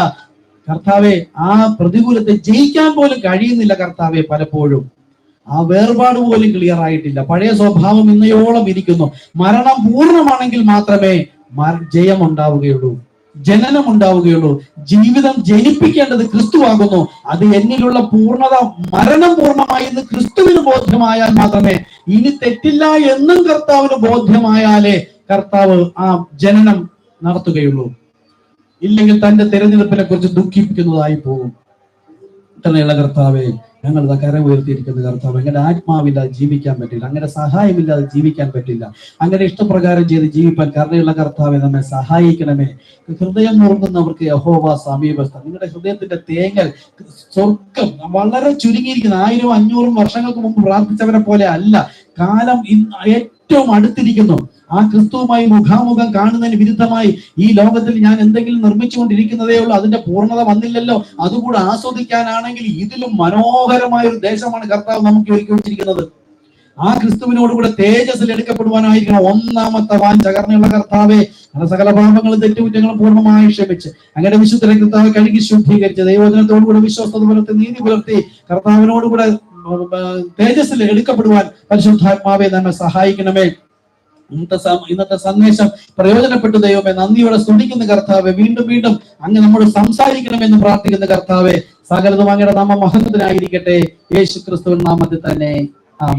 കർത്താവെ. ആ പ്രതികൂലത്തെ ജയിക്കാൻ പോലും കഴിയുന്നില്ല കർത്താവെ. പലപ്പോഴും ആ വേർപാട് പോലും ക്ലിയർ ആയിട്ടില്ല. പഴയ സ്വഭാവം ഇന്നയോളം ഇരിക്കുന്നു. മരണം പൂർണ്ണമാണെങ്കിൽ മാത്രമേ ജയം ഉണ്ടാവുകയുള്ളൂ, ജനനം ഉണ്ടാവുകയുള്ളൂ. ജീവിതം ജനിപ്പിക്കേണ്ടത് ക്രിസ്തുവാകുന്നു. അത് എന്നിലുള്ള പൂർണ്ണത, മരണം പൂർണ്ണമായി എന്ന് ക്രിസ്തുവിന് ബോധ്യമായാൽ മാത്രമേ, ഇനി തെറ്റില്ല എന്നും കർത്താവിന് ബോധ്യമായാലേ കർത്താവ് ആ ജനനം നടത്തുകയുള്ളൂ. ഇല്ലെങ്കിൽ തന്റെ തിരഞ്ഞെടുപ്പിനെ കുറിച്ച് ദുഃഖിപ്പിക്കുന്നതായി പോകും. ഇത്രയുള്ള കർത്താവേ, ഞങ്ങൾ കരം ഉയർത്തിയിരിക്കുന്ന കർത്താവ്, അങ്ങനെ ആത്മാവില്ലാതെ ജീവിക്കാൻ പറ്റില്ല, അങ്ങനെ സഹായമില്ലാതെ ജീവിക്കാൻ പറ്റില്ല, അങ്ങനെ ഇഷ്ടപ്രകാരം ചെയ്ത് ജീവിക്കാൻ കരുണയുള്ള കർത്താവെ നമ്മെ സഹായിക്കണമേ. ഹൃദയം നുറുങ്ങുന്നവർക്ക് യഹോവ സമീപസ്ഥ. നിങ്ങളുടെ ഹൃദയത്തിന്റെ തേങ്ങൽ സ്വർഗം വളരെ ചുരുങ്ങിയിരിക്കുന്ന 1000-500 വർഷങ്ങൾക്ക് മുമ്പ് പ്രാർത്ഥിച്ചവരെ പോലെ അല്ല. കാലം ഏറ്റവും അടുത്തിരിക്കുന്നു. ആ ക്രിസ്തുവുമായി മുഖാമുഖം കാണുന്നതിന് വിരുദ്ധമായി ഈ ലോകത്തിൽ ഞാൻ എന്തെങ്കിലും നിർമ്മിച്ചുകൊണ്ടിരിക്കുന്നതേ ഉള്ളൂ. അതിന്റെ പൂർണ്ണത വന്നില്ലല്ലോ. അതുകൂടെ ആസ്വദിക്കാനാണെങ്കിൽ ഇതിലും മനോഹരമായ ഒരു ദേശമാണ് കർത്താവ് നമുക്ക് ഒരുക്കി വെച്ചിരിക്കുന്നത്. ആ ക്രിസ്തുവിനോടുകൂടെ തേജസ്സിൽ എടുക്കപ്പെടുവാനായിരിക്കണം ഒന്നാമത്തെ വാഞ്ച. കരുണയുള്ള കർത്താവെ, സകല പാപങ്ങളും തെറ്റുകുറ്റങ്ങളും പൂർണ്ണമായി ക്ഷമിച്ച് അങ്ങനെ വിശുദ്ധ കർത്താവ് കഴുകി ശുദ്ധീകരിച്ച് ദൈവവചനത്തോടുകൂടെ വിശ്വസ്തത പുലർത്തി നീതി പുലർത്തി കർത്താവിനോടുകൂടെ തേജസ്സിൽ എടുക്കപ്പെടുവാൻ പരിശുദ്ധാത്മാവെ നമ്മെ സഹായിക്കണമേ. ഇന്നത്തെ സന്ദേശം പ്രയോജനപ്പെട്ടു ദൈവമേ. നന്ദിയോടെ സ്തുതിക്കുന്ന കർത്താവെ, വീണ്ടും വീണ്ടും അങ്ങ് നമ്മോട് സംസാരിക്കണമെന്ന് പ്രാർത്ഥിക്കുന്ന കർത്താവെ, സകലതും അങ്ങയുടെ നാമ മഹത്വത്തിനായിരിക്കട്ടെ. യേശു ക്രിസ്തുവിൻ നാമത്തിൽ തന്നെ, ആമേൻ.